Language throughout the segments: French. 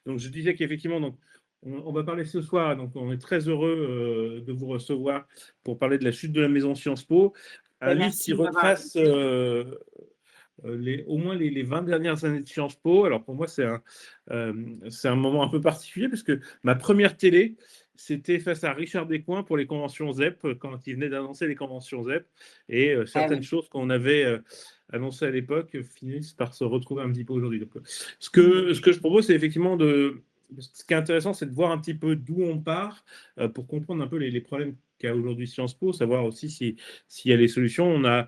Donc, je disais qu'effectivement, donc, on va parler ce soir. Donc, on est très heureux de vous recevoir pour parler de la chute de la maison Sciences Po, un Ben, livre merci qui de m'avoir retrace invité. au moins les 20 dernières années de Sciences Po. Alors, pour moi, c'est un moment un peu particulier parce que ma première télé, c'était face à Richard Descoings pour les conventions ZEP, quand il venait d'annoncer les conventions ZEP. Et Ah certaines oui. choses qu'on avait annoncées à l'époque finissent par se retrouver un petit peu aujourd'hui. Donc, Mmh. ce que je propose, c'est effectivement ce qui est intéressant, c'est de voir un petit peu d'où on part pour comprendre un peu les problèmes qu'a aujourd'hui Sciences Po, savoir aussi s'il y a les solutions. On a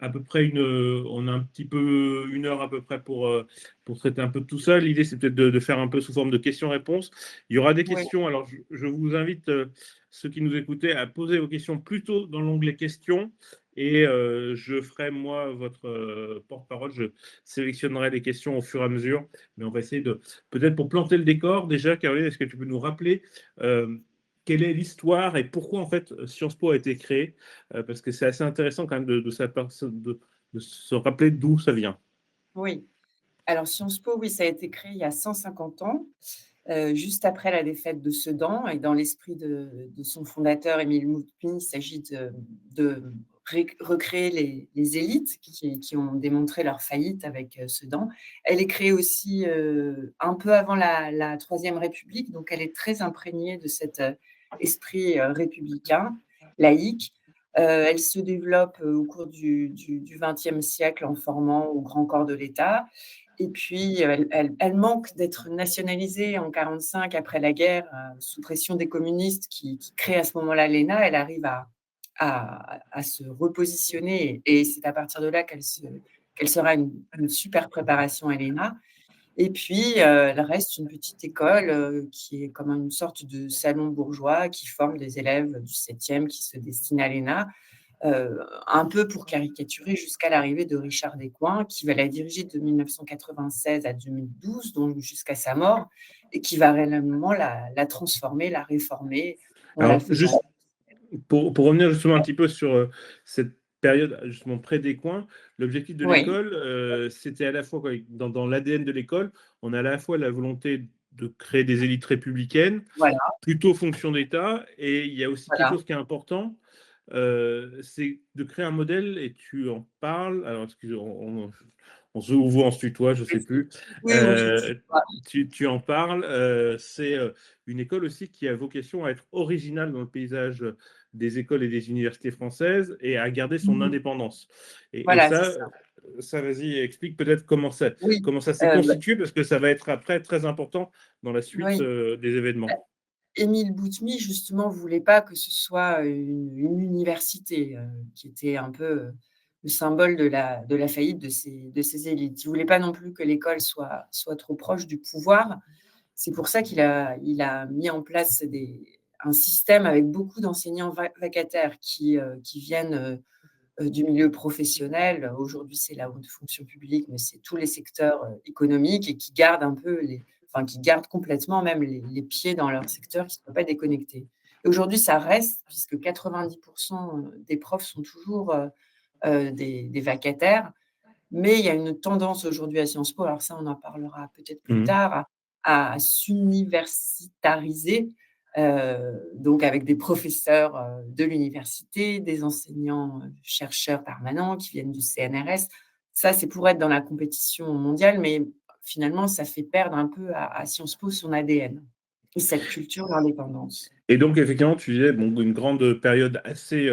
à peu près on a un petit peu 1 heure à peu près pour traiter un peu de tout ça. L'idée, c'est peut-être de faire un peu sous forme de questions-réponses. Il y aura des Oui, questions. Alors, je vous invite, ceux qui nous écoutaient, à poser vos questions plutôt dans l'onglet questions. Et je ferai, moi, votre porte-parole. Je sélectionnerai les questions au fur et à mesure. Mais on va essayer peut-être pour planter le décor, déjà, Caroline, est-ce que tu peux nous rappeler quelle est l'histoire et pourquoi, en fait, Sciences Po a été créée? Parce que c'est assez intéressant quand même de se rappeler d'où ça vient. oui. Alors Sciences Po, oui, ça a été créé il y a 150 ans, juste après la défaite de Sedan et dans l'esprit de son fondateur Émile Mouton, il s'agit de recréer les élites qui ont démontré leur faillite avec, Sedan. Elle est créée aussi, un peu avant la 3e République, donc elle est très imprégnée de cet, esprit, républicain, laïque. Elle se développe, au cours du XXe siècle en formant au grand corps de l'État et puis, elle manque d'être nationalisée en 45 après la guerre, sous pression des communistes qui créent à ce moment-là l'ENA. Elle arrive à se repositionner et c'est à partir de là qu'elle sera une super préparation à l'ENA et puis, elle reste une petite école, qui est comme une sorte de salon bourgeois qui forme des élèves du 7e qui se destinent à l'ENA. Un peu pour caricaturer jusqu'à l'arrivée de Richard Descoings, qui va la diriger de 1996 à 2012, donc jusqu'à sa mort, et qui va réellement la transformer, la réformer en la Alors, faisant. juste pour revenir justement un petit peu sur cette période justement près des coins, l'objectif de Oui, l'école, c'était à la fois quoi, dans l'ADN de l'école, on a à la fois la volonté de créer des élites républicaines, voilà, plutôt fonction d'État, et il y a aussi quelque voilà. chose qui est important, c'est de créer un modèle, et tu en parles. Alors, excusez, on se voit, on se tutoie, je ne sais plus. Oui, on se Euh, tutoie. tu en parles. C'est une école aussi qui a vocation à être originale dans le paysage des écoles et des universités françaises et à garder son Mmh. indépendance. Et Voilà, c'est ça. ça, vas-y, explique peut-être Oui, comment ça s'est bah, constitué, parce que ça va être après très important dans la suite oui. des événements. Émile Boutmy, justement, voulait pas que ce soit une université, qui était un peu, le symbole de la faillite de ces élites. Il voulait pas non plus que l'école soit trop proche du pouvoir. C'est pour ça qu'il a mis en place un système avec beaucoup d'enseignants vacataires qui viennent, du milieu professionnel. Aujourd'hui, c'est la haute fonction publique, mais c'est tous les secteurs, économiques et qui gardent un peu qui gardent complètement même les pieds dans leur secteur, qui ne sont pas déconnectés. Et aujourd'hui, ça reste puisque 90 des profs sont toujours, des vacataires. Mais il y a une tendance aujourd'hui à Sciences Po, alors ça, on en parlera peut-être plus Mhm. tard, à s'universitariser, donc avec des professeurs, de l'université, des enseignants, chercheurs permanents qui viennent du CNRS. Ça, c'est pour être dans la compétition mondiale, mais finalement, ça fait perdre un peu à Sciences Po son ADN et cette culture d'indépendance. Et donc, effectivement, tu disais bon, une grande période assez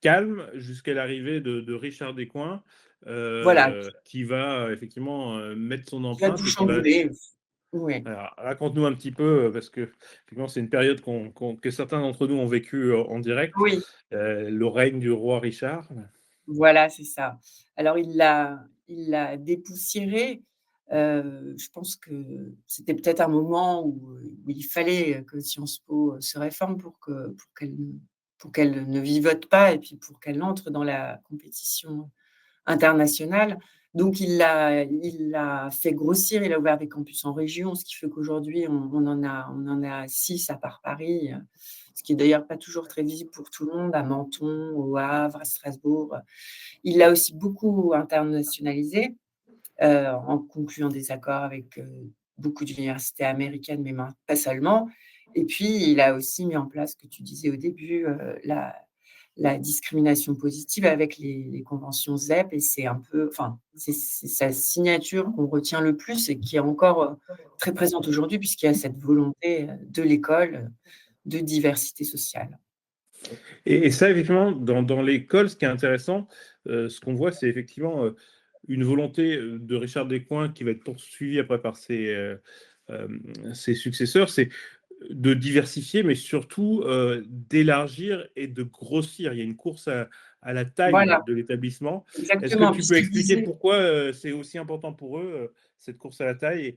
calme jusqu'à l'arrivée de Richard Descoings, Voilà, qui va effectivement mettre son qui va tout empreinte et qui va. chambouler. Oui. Alors, raconte-nous un petit peu, parce que effectivement, c'est une période que certains d'entre nous ont vécue en direct, Oui. le règne du roi Richard. Voilà, c'est ça. Alors il l'a dépoussiéré. Je pense que c'était peut-être un moment où il fallait que Sciences Po se réforme pour qu'elle ne vivote pas et puis pour qu'elle entre dans la compétition internationale. Donc il l'a fait grossir, il a ouvert des campus en région, ce qui fait qu'aujourd'hui on en a 6 à part Paris, ce qui est d'ailleurs pas toujours très visible pour tout le monde, à Menton, au Havre, à Strasbourg. Il l'a aussi beaucoup internationalisé, en concluant des accords avec, beaucoup d'universités américaines, mais pas seulement. Et puis, il a aussi mis en place, ce que tu disais au début, la discrimination positive avec les conventions ZEP, et c'est un peu, enfin, c'est sa signature qu'on retient le plus et qui est encore très présente aujourd'hui, puisqu'il y a cette volonté de l'école de diversité sociale. Et ça, effectivement, dans l'école, ce qui est intéressant, ce qu'on voit, c'est effectivement une volonté de Richard Descoings qui va être poursuivie après par ses successeurs, c'est de diversifier, mais surtout d'élargir et de grossir. Il y a une course à la taille Voilà, de l'établissement. Est-ce que exactement, tu peux puisqu'il expliquer disait pourquoi c'est aussi important pour eux, cette course à la taille?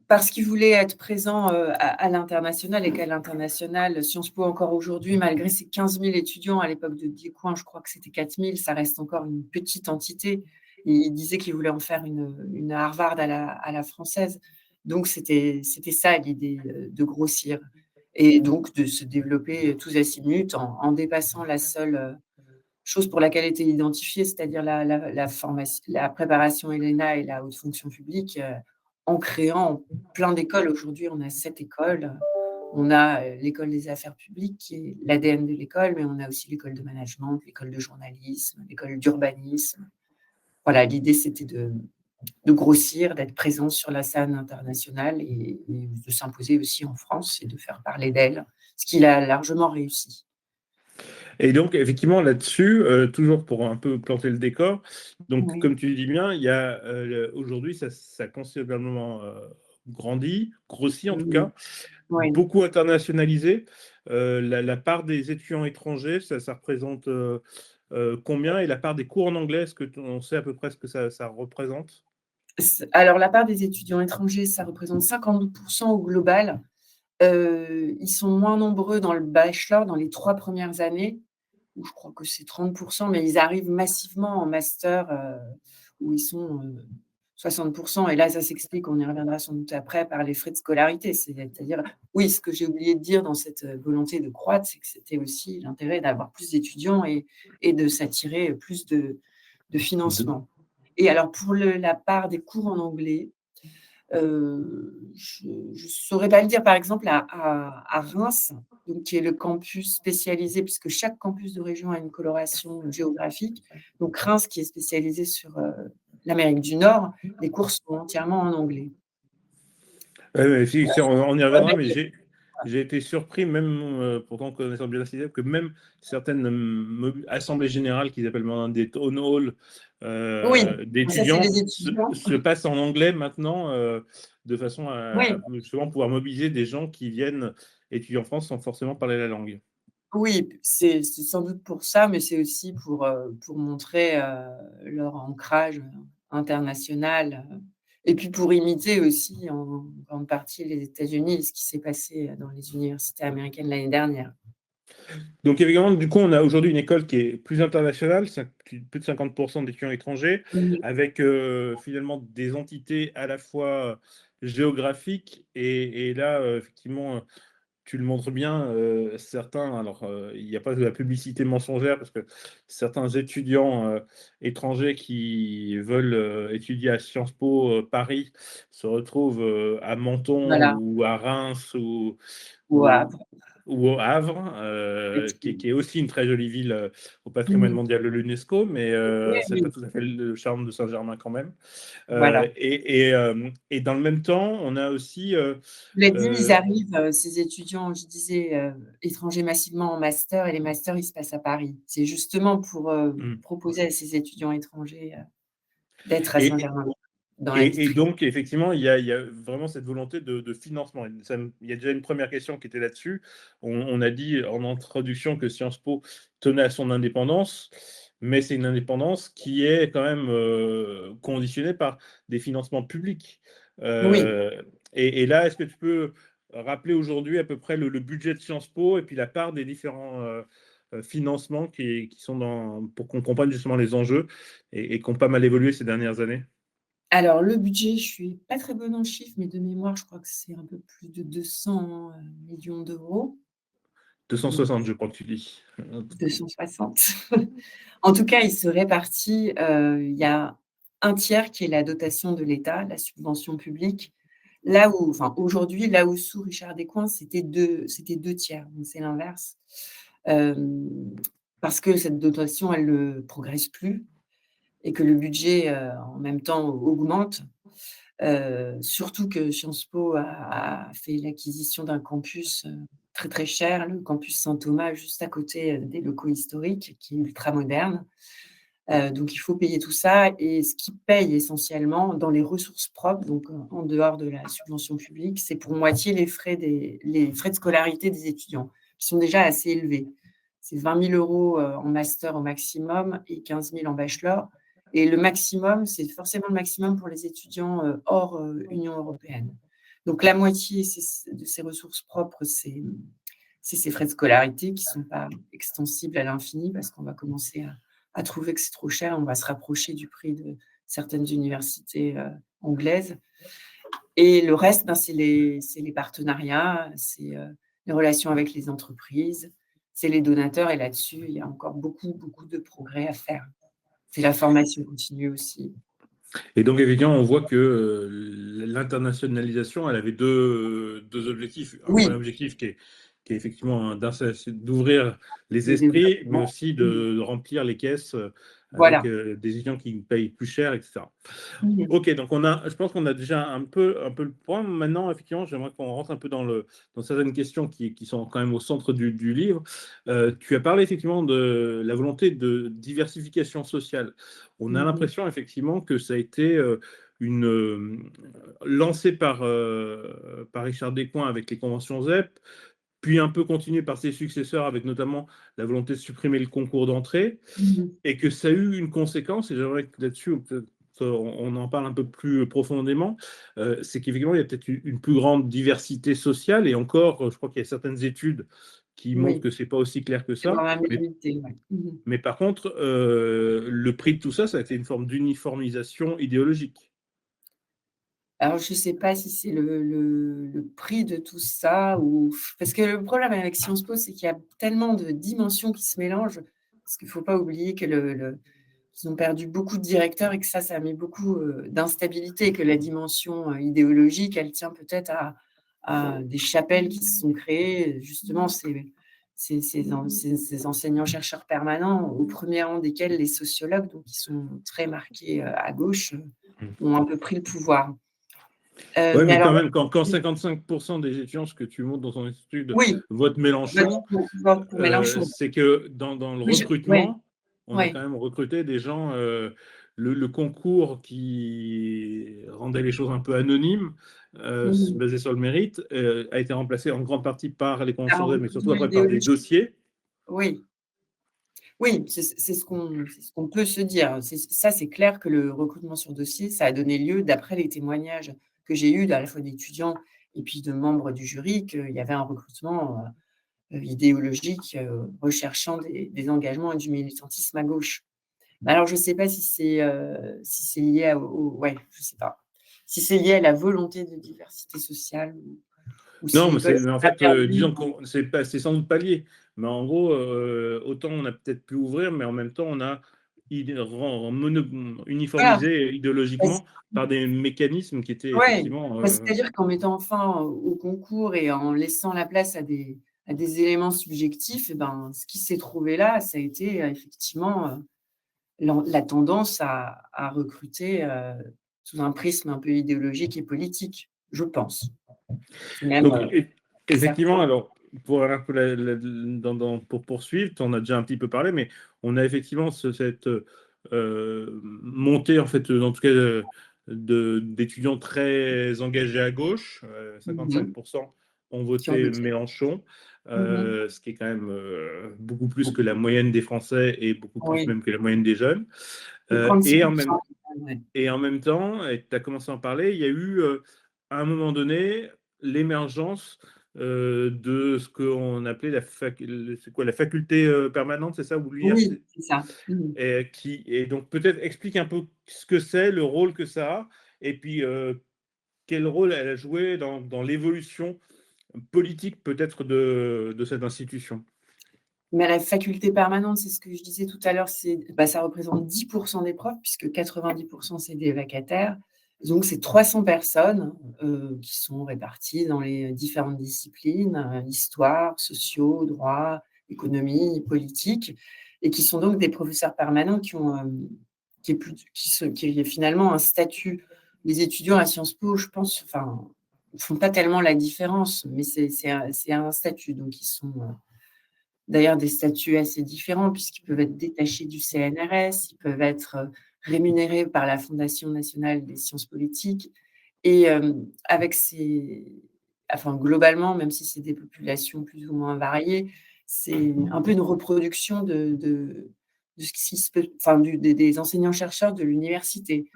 parce qu'il voulait être présent, à l'international, et qu'à l'international, Sciences Po encore aujourd'hui, malgré ses 15 000 étudiants, à l'époque de Descoings, je crois que c'était 4 000, ça reste encore une petite entité. Et il disait qu'il voulait en faire une Harvard à la française. Donc c'était ça l'idée, de grossir et donc de se développer tous azimuts en dépassant la seule, chose pour laquelle était identifié, c'est-à-dire la préparation ELENA et la haute fonction publique, en créant plein d'écoles. Aujourd'hui, on a 7 écoles. On a l'école des affaires publiques, qui est l'ADN de l'école, mais on a aussi l'école de management, l'école de journalisme, l'école d'urbanisme. Voilà, l'idée, c'était de grossir, d'être présent sur la scène internationale et de s'imposer aussi en France et de faire parler d'elle, ce qu'il a largement réussi. Et donc, effectivement, là-dessus, toujours pour un peu planter le décor, donc, Oui. comme tu dis bien, il y a aujourd'hui, ça a considérablement grossi en tout Mmh. cas, Oui. beaucoup internationalisé. La part des étudiants étrangers, ça représente combien? Et la part des cours en anglais, est-ce qu'on sait à peu près ce que ça représente? Alors, la part des étudiants étrangers, ça représente 52% au global. Ils sont moins nombreux dans le bachelor, dans les 3 premières années, où je crois que c'est 30%, mais ils arrivent massivement en master, où ils sont, 60%. Et là, ça s'explique, on y reviendra sans doute après, par les frais de scolarité. C'est-à-dire, oui, ce que j'ai oublié de dire dans cette, volonté de croître, c'est que c'était aussi l'intérêt d'avoir plus d'étudiants et de s'attirer plus de De- financement. Et alors pour la part des cours en anglais, je ne saurais pas le dire. Par exemple, à Reims, donc qui est le campus spécialisé, puisque chaque campus de région a une coloration géographique. Donc Reims, qui est spécialisé sur, l'Amérique du Nord, les cours sont entièrement en anglais. Ouais, si, on y reviendra, Avec mais j'ai été surpris, même pourtant connaissant bien la CIDEP, que même certaines assemblées générales qu'ils appellent maintenant des town halls Oui, ça c'est d'étudiants les étudiants. se passent en anglais maintenant, de façon à Oui. justement pouvoir mobiliser des gens qui viennent étudier en France sans forcément parler la langue. Oui, c'est sans doute pour ça, mais c'est aussi pour montrer, leur ancrage, international, et puis pour imiter aussi en grande partie les États-Unis, ce qui s'est passé, dans les universités américaines l'année dernière. Donc évidemment, du coup, on a aujourd'hui une école qui est plus internationale, plus de 50% d'étudiants étrangers, Oui, avec finalement des entités à la fois géographiques et là, effectivement, tu le montres bien, certains, alors il n'y a pas de la publicité mensongère parce que certains étudiants étrangers qui veulent étudier à Sciences Po Paris se retrouvent à Menton voilà, ou à Reims ou à ou, ou au Havre, qui est aussi une très jolie ville au patrimoine mmh. mondial de l'UNESCO, mais Oui, c'est pas oui, tout à fait le charme de Saint-Germain quand même. voilà. Et dans le même temps, on a aussi Cela dit, ils euh, arrivent, ces étudiants, je disais, étrangers massivement en master, et les masters, ils se passent à Paris. C'est justement pour, hmm. proposer à ces étudiants étrangers, d'être à et, Saint-Germain, dans la vie et privée. donc, effectivement, il y a vraiment cette volonté de financement. Il y a déjà une première question qui était là-dessus. On a dit en introduction que Sciences Po tenait à son indépendance, mais c'est une indépendance qui est quand même conditionnée par des financements publics. Oui. Euh, et là, est-ce que tu peux rappeler aujourd'hui à peu près le budget de Sciences Po et puis la part des différents financements qui sont pour qu'on comprenne justement les enjeux et qui ont pas mal évolué ces dernières années? Alors le budget, je suis pas très bonne en chiffres, mais de mémoire, je crois que c'est un peu plus de 200 millions d'euros. Donc 260, je crois que tu dis. 260. En tout cas, il se répartit, il y a un tiers qui est la dotation de l'État, la subvention publique, Là où, enfin, aujourd'hui, là où sous Richard Descoings, c'était deux tiers, donc c'est l'inverse. Parce que cette dotation, elle ne progresse plus et que le budget, en même temps, augmente. Surtout que Sciences Po a fait l'acquisition d'un campus, très, très cher, le campus Saint-Thomas, juste à côté, des locaux historiques, qui est ultra moderne. Donc il faut payer tout ça et ce qui paye essentiellement dans les ressources propres, donc en dehors de la subvention publique, c'est pour moitié les frais de scolarité des étudiants, qui sont déjà assez élevés. C'est 20 000 € en master au maximum et 15 000 en bachelor. Et le maximum, c'est forcément le maximum pour les étudiants hors Union européenne. Donc la moitié de ces ressources propres, c'est ces frais de scolarité qui ne sont pas extensibles à l'infini parce qu'on va commencer à trouver que c'est trop cher. On va se rapprocher du prix de certaines universités anglaises. Et le reste, ben, c'est les partenariats, c'est les relations avec les entreprises, c'est les donateurs. Et là-dessus, il y a encore beaucoup, beaucoup de progrès à faire. C'est la formation continue aussi. Et donc, effectivement, on voit que l'internationalisation, elle avait deux objectifs. Un Oui, premier objectif qui est effectivement c'est d'ouvrir les le esprits, mais développement. aussi de remplir les caisses avec Voilà. des étudiants qui payent plus cher, etc. Mhm. Ok, donc je pense qu'on a déjà un peu le point. Maintenant, effectivement, j'aimerais qu'on rentre un peu dans certaines questions qui sont quand même au centre du livre. Tu as parlé effectivement de la volonté de diversification sociale. On a Mhm. l'impression effectivement que ça a été lancé par Richard Descoings avec les conventions ZEP, puis un peu continué par ses successeurs avec notamment la volonté de supprimer le concours d'entrée, Mhm. et que ça a eu une conséquence, et j'aimerais que là-dessus, on en parle un peu plus profondément, c'est qu'effectivement, il y a peut-être une plus grande diversité sociale, et encore, je crois qu'il y a certaines études qui montrent Oui, que c'est pas aussi clair que c'est ça, dans la mobilité. Ouais. Mhm. mais par contre, le prix de tout ça, ça a été une forme d'uniformisation idéologique. Alors, je ne sais pas si c'est le prix de tout ça ou parce que le problème avec Sciences Po, c'est qu'il y a tellement de dimensions qui se mélangent. Parce qu'il ne faut pas oublier que qu'ils ont perdu beaucoup de directeurs et que ça a mis beaucoup d'instabilité, et que la dimension idéologique, elle tient peut-être à des chapelles qui se sont créées. Justement, ces enseignants-chercheurs permanents, au premier rang desquels les sociologues, donc qui sont très marqués à gauche, ont un peu pris le pouvoir. Oui, Mais mais alors, quand même, quand 55% des étudiants, ce que tu montres dans ton étude, oui, votent vote Mélenchon, pour Mélenchon. c'est que dans le Oui, oui, recrutement, on a oui. quand même recruté des gens. Le concours qui rendait les choses un peu anonymes, Mhm. basé sur le mérite, a été remplacé en grande partie par les Un conventions Z, mais surtout recrutement après par des idéologique. dossiers. Oui, oui, c'est ce qu'on peut se dire. Ça, c'est clair que le recrutement sur dossier, ça a donné lieu, d'après les témoignages que j'ai eus, à la fois d'étudiants et puis de membres du jury, qu'il y avait un recrutement idéologique recherchant des engagements et du militantisme à gauche. Mais alors, je ne sais pas si c'est lié ouais, je sais pas. Si c'est lié à la volonté de diversité sociale ou si Non, mais, l'école mais s'est en pas fait, perdue. disons que c'est sans doute pas lié. Mais en gros, autant on a peut-être pu ouvrir, mais en même temps, on a Voilà. uniformisé idéologiquement par des mécanismes qui étaient Ouais, effectivement. bah, c'est-à-dire qu'en mettant fin au concours et en laissant la place à des éléments subjectifs, et ben, ce qui s'est trouvé là, ça a été effectivement la tendance à recruter sous un prisme un peu idéologique et politique, je pense. C'est même Donc, certain. effectivement, alors, pour, un peu pour poursuivre, on a déjà un petit peu parlé, mais on a effectivement cette montée, en fait, en tout cas, d'étudiants très engagés à gauche. Mhm. 55% ont Qui ont voté voté. Mélenchon, Mhm. ce qui est quand même beaucoup plus que la moyenne des Français et beaucoup plus Oui, même que la moyenne des jeunes. c'est Euh, et en 36%. même Ouais. et en même temps, tu as commencé à en parler, il y a eu à un moment donné l'émergence de ce qu'on appelait c'est quoi, la faculté permanente, c'est ça, ou Oui, l'université, c'est ça. Mhm. et donc peut-être explique un peu ce que c'est, le rôle que ça a, et puis quel rôle elle a joué dans l'évolution politique peut-être de cette institution. Mais la faculté permanente, c'est ce que je disais tout à l'heure, ça représente 10% des profs, puisque 90% c'est des vacataires. Donc, c'est 300 personnes qui sont réparties dans les différentes disciplines, histoire, sociaux, droit, économie, politique, et qui sont donc des professeurs permanents qui est finalement un statut. Les étudiants à Sciences Po, je pense, enfin, ne font pas tellement la différence, mais c'est un statut. Donc, ils sont d'ailleurs des statuts assez différents, puisqu'ils peuvent être détachés du CNRS, ils peuvent être rémunérés par la Fondation nationale des sciences politiques. Et avec enfin, globalement, même si c'est des populations plus ou moins variées, c'est un peu une reproduction de ce qui se peut, enfin, des enseignants-chercheurs de l'université.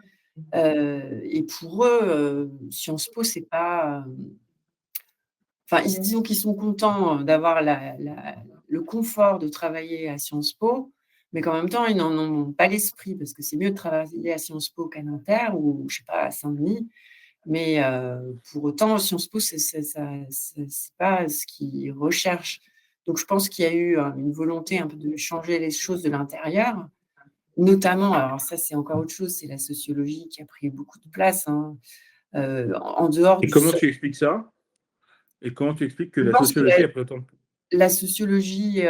Et pour eux, Sciences Po, c'est pas. Enfin, disons qu'ils sont contents d'avoir le confort de travailler à Sciences Po, mais qu'en même temps, ils n'en ont pas l'esprit, parce que c'est mieux de travailler à Sciences Po qu'à Nanterre ou, je sais pas, à Saint-Denis. Mais pour autant, Sciences Po, c'est pas ce qu'ils recherchent. Donc, je pense qu'il y a eu une volonté un peu de changer les choses de l'intérieur, notamment, alors ça, c'est encore autre chose, c'est la sociologie qui a pris beaucoup de place, hein, en dehors Et du comment seul. tu expliques ça? Et comment tu expliques que Je la pense que sociologie a pris autant de... la sociologie,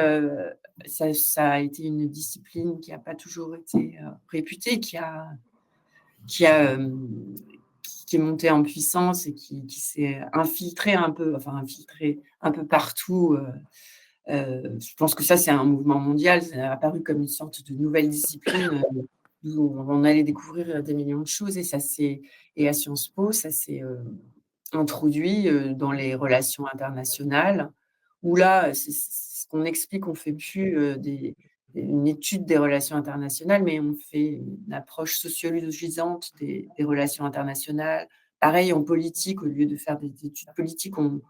ça a été une discipline qui n'a pas toujours été réputée, qui a, qui est montée en puissance et qui s'est infiltrée un peu, enfin infiltrée un peu partout. Je pense que ça, c'est un mouvement mondial. Ça a apparu comme une sorte de nouvelle discipline où on allait découvrir des millions de choses. Et à Sciences Po, ça s'est introduit dans les relations internationales, où là, c'est ce qu'on explique, on ne fait plus une étude des relations internationales, mais on fait une approche sociologisante des relations internationales. Pareil, en politique, au lieu de faire des études politiques, on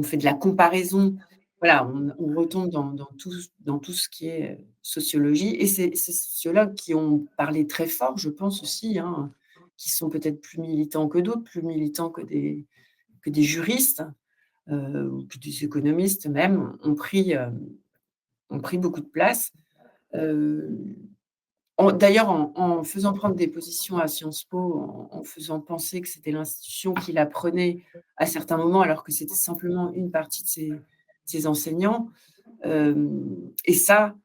fait de la comparaison. Voilà, on retombe dans tout ce qui est sociologie. Et c'est ces sociologues qui ont parlé très fort, je pense aussi, hein, qui sont peut-être plus militants que d'autres, plus militants que des juristes ou que des économistes même, ont pris beaucoup de place. Euh, D'ailleurs, en faisant prendre des positions à Sciences Po, en faisant penser que c'était l'institution qui la prenait à certains moments, alors que c'était simplement une partie de ses enseignants. Et ça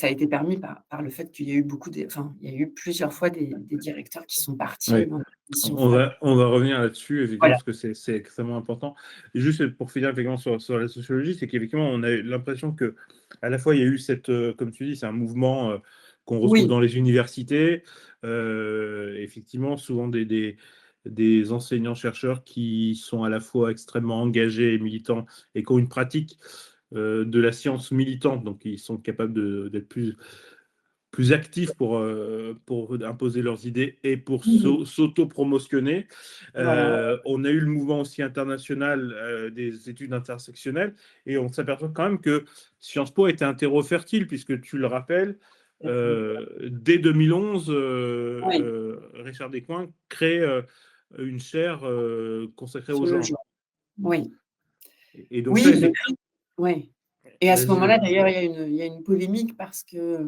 a été permis par le fait qu'il y a eu enfin, il y a eu plusieurs fois des directeurs qui sont partis Oui. dans des conditions On va revenir là-dessus, effectivement, voilà. parce que c'est extrêmement important. Et juste pour finir effectivement sur la sociologie, c'est qu'effectivement, on a eu l'impression que à la fois, il y a eu cette, comme tu dis, c'est un mouvement qu'on retrouve Oui, dans les universités, effectivement, souvent des enseignants-chercheurs qui sont à la fois extrêmement engagés et militants et qui ont une pratique de la science militante, donc ils sont capables d'être plus actifs pour imposer leurs idées et pour mmh, s'auto-promotionner. voilà, On a eu le mouvement aussi international des études intersectionnelles et on s'aperçoit quand même que Sciences Po était un terreau fertile puisque tu le rappelles, dès 2011, oui, Richard Descoings crée une chaire consacrée au sur le genre. genre. Oui. Et donc ça, Oui, effectivement, oui. Et à ce vas-y, moment-là, vas-y. d'ailleurs, il y a une polémique parce que,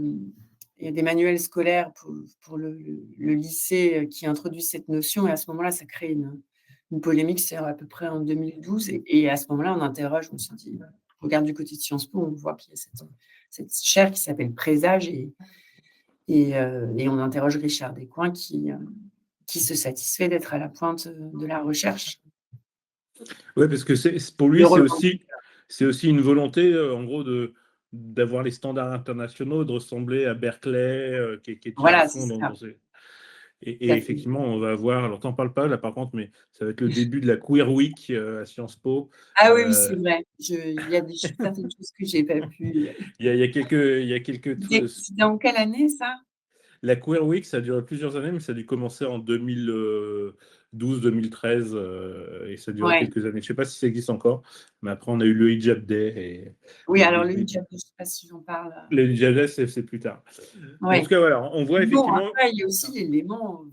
il y a des manuels scolaires pour le lycée, qui introduisent cette notion et à ce moment-là, ça crée une polémique, c'est à peu près en 2012 et à ce moment-là, on interroge, on se dit, on regarde du côté de Sciences Po, on voit qu'il y a cette chaire qui s'appelle Présage et on interroge Richard Descoings qui se satisfait d'être à la pointe, de la recherche. Ouais, parce que pour lui, Le revendique. c'est aussi une volonté, en gros, d'avoir les standards internationaux, de ressembler à Berkeley, qui est toujours à Voilà, c'est fond ça, tout et à fait. effectivement, on va avoir, alors t'en parles pas là par contre, mais ça va être le début de la Queer Week à Sciences Po. Ah oui, oui, c'est Euh, vrai. Il y a certaines choses que j'ai pas pu. il y a quelques C'était en quelle année ça? La Queer Week, ça a duré plusieurs années, mais ça a dû commencer en 2012-2013 et ça a duré Ouais. quelques années. Je ne sais pas si ça existe encore, mais après, on a eu le Hijab Day Oui, et alors le hijab, je sais pas si j'en parle. le Hijab Day, c'est plus tard. Mais en tout Ouais. cas, voilà, on voit Mais bon, effectivement. après, il y a aussi l'élément,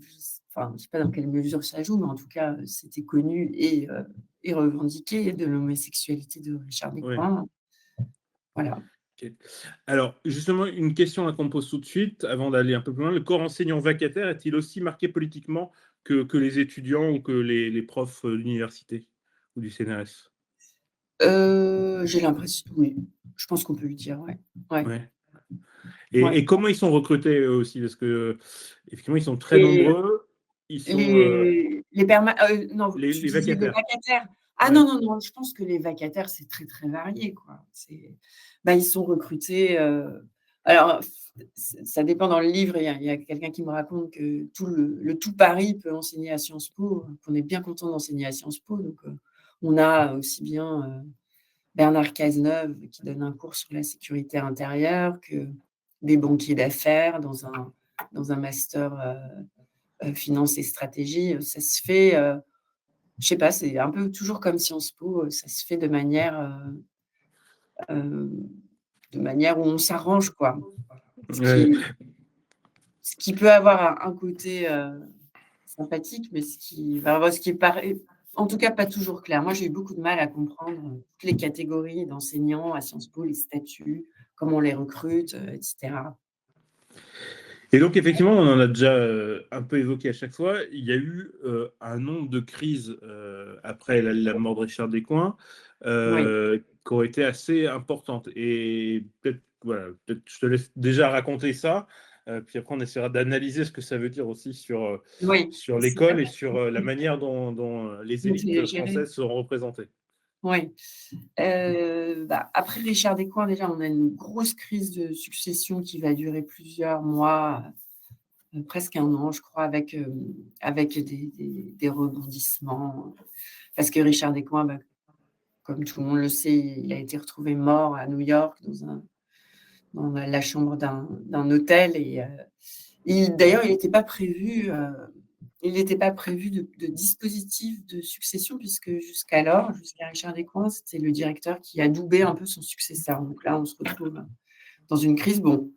enfin, je sais pas dans quelle mesure ça joue, mais en tout cas, c'était connu et revendiqué de l'homosexualité de Richard Ouais, Descoings. Voilà. ok. Alors, justement, une question qu'on pose tout de suite, avant d'aller un peu plus loin. Le corps enseignant vacataire est-il aussi marqué politiquement que les étudiants ou que les profs d'université ou du CNRS? J'ai l'impression, oui, je pense qu'on peut le dire, ouais. Ouais, Ouais. ouais. Et comment ils sont recrutés eux aussi? Parce que effectivement, ils sont très Et nombreux. Ils sont non, tu les disais les vacataires. vacataires? Ah non, Ouais. non, non, je pense que les vacataires, c'est très, très varié, quoi. Ils sont recrutés, alors ça dépend dans le livre, il y a quelqu'un qui me raconte que tout Paris peut enseigner à Sciences Po, qu'on est bien content d'enseigner à Sciences Po, donc on a aussi bien, Bernard Cazeneuve qui donne un cours sur la sécurité intérieure, que des banquiers d'affaires dans un master, finance et stratégie, ça se fait, je sais pas, c'est un peu toujours comme Sciences Po, ça se fait heu, de manière où on s'arrange, quoi. Ce Ouais. qui ce qui peut avoir un côté, sympathique, mais ce qui paraît en tout cas pas toujours clair. Moi, j'ai eu beaucoup de mal à comprendre, toutes les catégories d'enseignants à Sciences Po, les statuts, comment on les recrute, et cetera. Et donc, effectivement, on en a déjà un peu évoqué à chaque fois. Il y a eu un nombre de crises après la mort de Richard Descoings Oui, qui ont été assez importantes. Et peut-être, voilà, peut-être je te laisse déjà raconter ça, puis après on essaiera d'analyser ce que ça veut dire aussi oui, sur c'est vrai. l'école et sur la manière dont les Donc élites c'est géré. françaises sont représentées. Oui. Après Richard Descoings, déjà, on a une grosse crise de succession qui va durer plusieurs mois, presque un an, je crois, avec des rebondissements. Parce que Richard Descoings, comme tout le monde le sait, il a été retrouvé mort à New York dans la chambre d'un hôtel et d'ailleurs, il n'était pas prévu de dispositif de succession puisque jusqu'alors, jusqu'à Richard Descoings, c'était le directeur qui adoubait un peu son successeur. Donc là, on se retrouve dans une crise. Bon,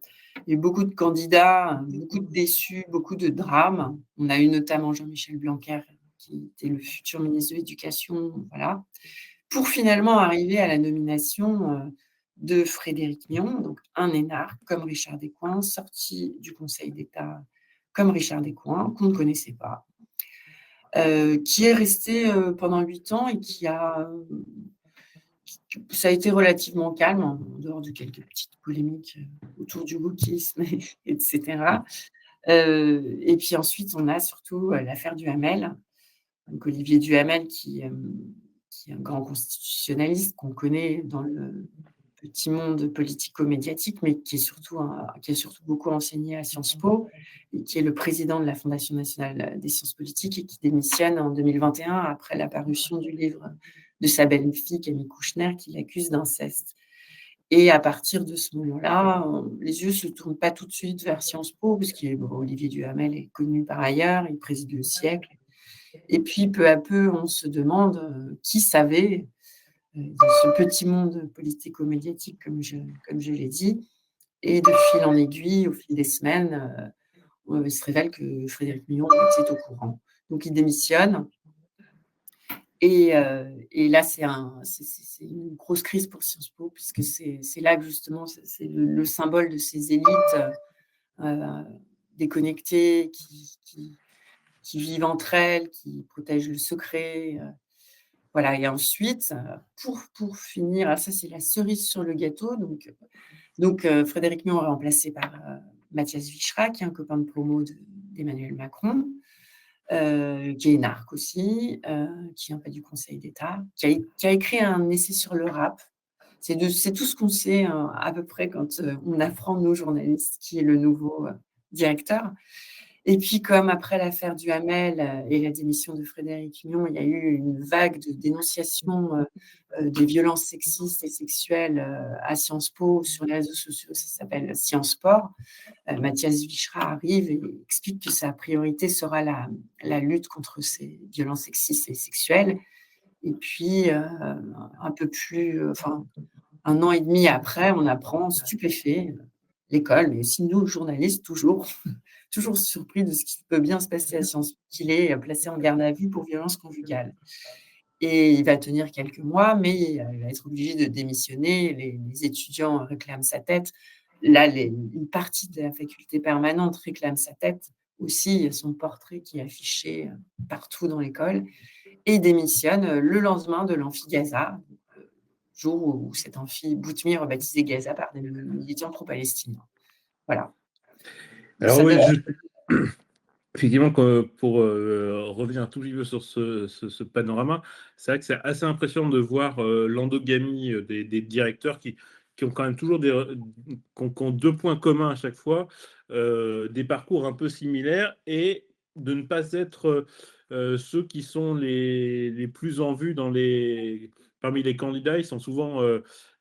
il y a eu beaucoup de candidats, beaucoup de déçus, beaucoup de drames. On a eu notamment Jean-Michel Blanquer, qui était le futur ministre de l'Éducation, voilà, pour finalement arriver à la nomination, de Frédéric Mion, donc un énarque comme Richard Descoings, sorti du Conseil d'État comme Richard Descoings, qu'on ne connaissait pas, qui est resté, pendant 8 ans et ça a été relativement calme, en dehors de quelques petites polémiques, autour du wokisme et cetera. Et puis ensuite, on a surtout, l'affaire Duhamel. Donc Olivier Duhamel qui est un grand constitutionnaliste qu'on connaît dans le petit monde politico-médiatique, mais qui a surtout beaucoup enseigné à Sciences Po et qui est le président de la Fondation nationale des sciences politiques et qui démissionne en 2021 après la parution du livre de sa belle-fille Camille Kouchner qui l'accuse d'inceste. Et à partir de ce moment-là, les yeux se tournent pas tout de suite vers Sciences Po, puisqu'il Olivier Duhamel est connu par ailleurs, il préside le siècle. Et puis peu à peu, on se demande, qui savait, dans ce petit monde politico-médiatique comme je l'ai dit. Et de fil en aiguille, au fil des semaines, il se révèle que Frédéric Mignon était au courant. Donc il démissionne et là c'est une grosse crise pour Sciences Po puisque c'est là que justement c'est le symbole de ces élites, heu, déconnectées qui vivent entre elles, qui protègent le secret, voilà. Et ensuite, pour finir, ah ça c'est la cerise sur le gâteau, Frédéric Mignon est remplacé par, Mathias Vichra, qui est un copain de promo d'Emmanuel Macron, qui est énarque aussi, qui vient pas du Conseil d'État, qui a écrit un essai sur le rap. C'est tout ce qu'on sait, à peu près quand, on apprend, nous journalistes, qui est le nouveau, directeur. Et puis, comme après l'affaire Duhamel, et la démission de Frédéric Mignon, il y a eu une vague de dénonciation, des violences sexistes et sexuelles, à Sciences Po, sur les réseaux sociaux, ça s'appelle Sciences Sport. Mathias Vichra arrive et explique que sa priorité sera la lutte contre ces violences sexistes et sexuelles. Et puis, un peu plus, enfin, 1 an et demi après, on apprend stupéfait, l'école, mais aussi nous journalistes toujours toujours surpris de ce qui peut bien se passer à Sciences Po, qu'il est placé en garde à vue pour violence conjugale. Et il va tenir quelques mois, mais il va être obligé de démissionner. Les étudiants réclament sa tête. Là, une partie de la faculté permanente réclame sa tête aussi, il y a son portrait qui est affiché partout dans l'école et il démissionne le lendemain de l'amphi Gaza, jour où cet amphi Boutmi rebaptisé Gaza par des militants pro-palestiniens. Voilà. Donc Alors ça oui, donne effectivement, pour revenir un tout petit peu sur ce panorama, c'est vrai que c'est assez impressionnant de voir l'endogamie des directeurs qui ont quand même toujours qui ont deux points communs à chaque fois, des parcours un peu similaires et de ne pas être ceux qui sont les plus en vue parmi les candidats. Ils sont souvent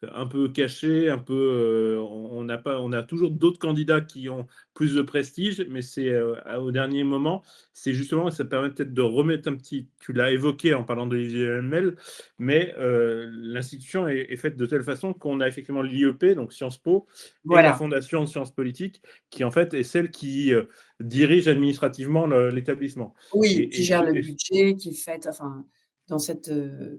un peu cachés, un peu, on a toujours d'autres candidats qui ont plus de prestige, mais c'est au dernier moment, c'est justement, ça permet peut-être de remettre un petit, tu l'as évoqué en parlant de l'IGML, mais l'institution est faite de telle façon qu'on a effectivement l'IEP, donc Sciences Po, et la voilà. Fondation de sciences politiques, qui en fait est celle qui dirige administrativement l'établissement. Oui, Et, qui et, gère le et- budget, qui fait enfin, dans cette,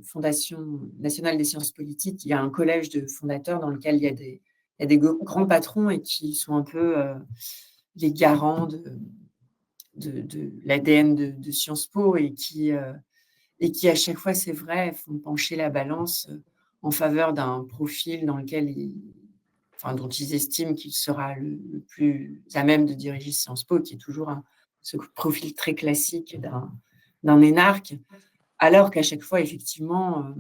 Fondation nationale des sciences politiques, il y a un collège de fondateurs dans lequel il y a des grands patrons et qui sont un peu, les garants de l'ADN de Sciences Po et qui, à chaque fois, c'est vrai, font pencher la balance, en faveur d'un profil dans lequel dont ils estiment qu'il sera le plus à même de diriger Sciences Po, qui est toujours ce profil très classique d'un énarque, alors qu'à chaque fois, effectivement,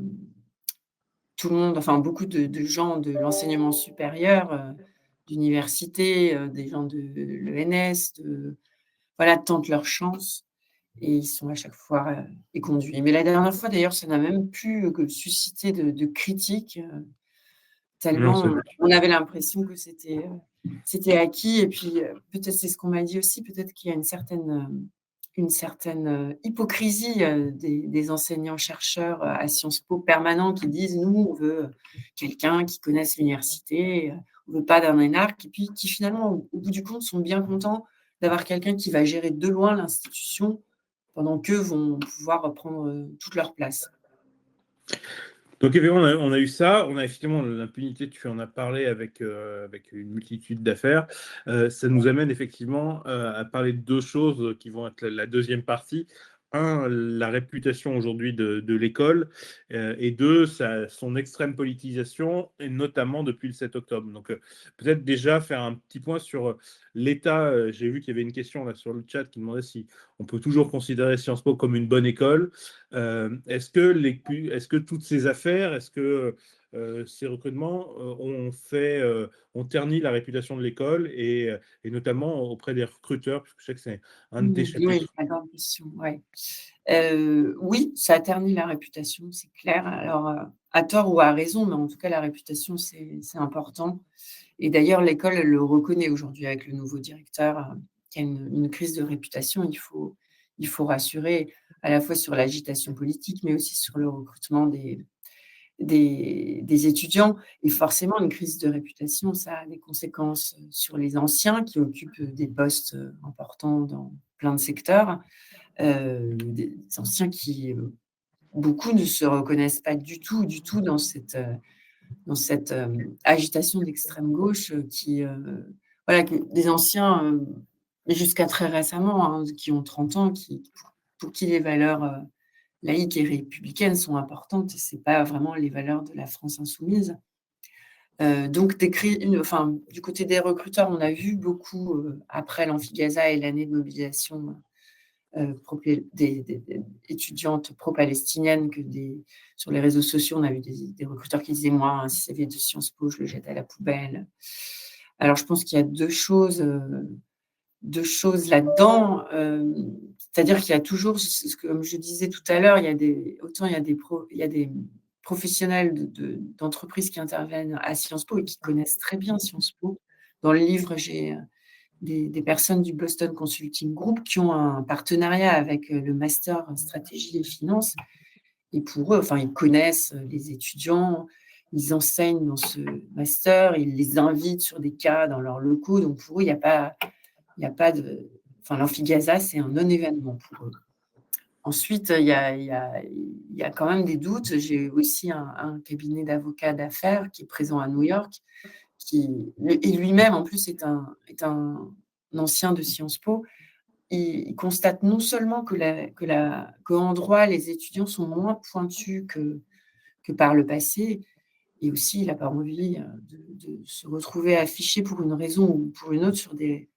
tout le monde, enfin beaucoup de gens de l'enseignement supérieur, d'université, des gens de l'ENS, voilà, tentent leur chance et ils sont à chaque fois, éconduits. Mais la dernière fois, d'ailleurs, ça n'a même plus que suscité de critiques, non, tellement on avait l'impression que c'était acquis et puis, peut-être c'est ce qu'on m'a dit aussi, peut-être qu'il y a une certaine, hypocrisie, des enseignants-chercheurs, à Sciences Po permanents qui disent: «Nous, on veut quelqu'un qui connaisse l'université, on veut pas d'un énarque» et puis qui finalement, au bout du compte, sont bien contents d'avoir quelqu'un qui va gérer de loin l'institution pendant qu'eux vont pouvoir reprendre, toute leur place. Donc effectivement, on a eu ça, on a effectivement l'impunité, tu en as parlé avec une multitude d'affaires. Ça nous amène effectivement à parler de deux choses qui vont être la deuxième partie. Un, la réputation aujourd'hui de l'école, et deux, son extrême politisation, et notamment depuis le 7 octobre. Donc peut-être déjà faire un petit point sur l'état. J'ai vu qu'il y avait une question là sur le chat qui demandait si on peut toujours considérer Sciences Po comme une bonne école. Est-ce que toutes ces affaires, est-ce que ces recrutements ont terni la réputation de l'école et notamment auprès des recruteurs, parce que je sais que c'est un de tes Oui, chapitres. la grande question, ouais. Oui, ça a terni la réputation, c'est clair. Alors, à tort ou à raison, mais en tout cas, la réputation, c'est important. Et d'ailleurs, l'école, elle le reconnaît aujourd'hui avec le nouveau directeur, qu'il y a une crise de réputation. Il faut rassurer à la fois sur l'agitation politique, mais aussi sur le recrutement des étudiants. Et forcément, une crise de réputation, ça a des conséquences sur les anciens qui occupent des postes importants dans plein de secteurs. Des anciens qui, beaucoup ne se reconnaissent pas du tout dans cette agitation d'extrême gauche qui, voilà, que des anciens, mais jusqu'à très récemment, hein, qui ont 30 ans, pour qui les valeurs, laïques et républicaines sont importantes et c'est pas vraiment les valeurs de la France insoumise. Donc du côté des recruteurs, on a vu beaucoup, après l'Amphi-Gaza et l'année de mobilisation, des étudiantes pro-palestiniennes sur les réseaux sociaux, on a vu des recruteurs qui disaient: «Moi, un CV de Sciences Po, je le jette à la poubelle». Alors je pense qu'il y a 2 choses là-dedans, c'est-à-dire qu'il y a toujours comme je disais tout à l'heure, il y a des professionnels d'entreprises qui interviennent à Sciences Po et qui connaissent très bien Sciences Po. Dans le livre, j'ai, des personnes du Boston Consulting Group qui ont un partenariat avec, le master stratégie et finance et pour eux, enfin, ils connaissent, les étudiants, ils enseignent dans ce master, ils les invitent sur des cas dans leurs locaux, donc pour eux, il y a pas de enfin, l'Amphi-Gaza, c'est un non-événement pour eux. Ensuite, il y a quand même des doutes. J'ai aussi un cabinet d'avocats d'affaires qui est présent à New York, qui lui et lui-même, en plus, est un ancien de Sciences Po il constate non seulement qu'en droit, les étudiants sont moins pointus que par le passé, et aussi il n'a pas envie de se retrouver affiché pour une raison ou pour une autre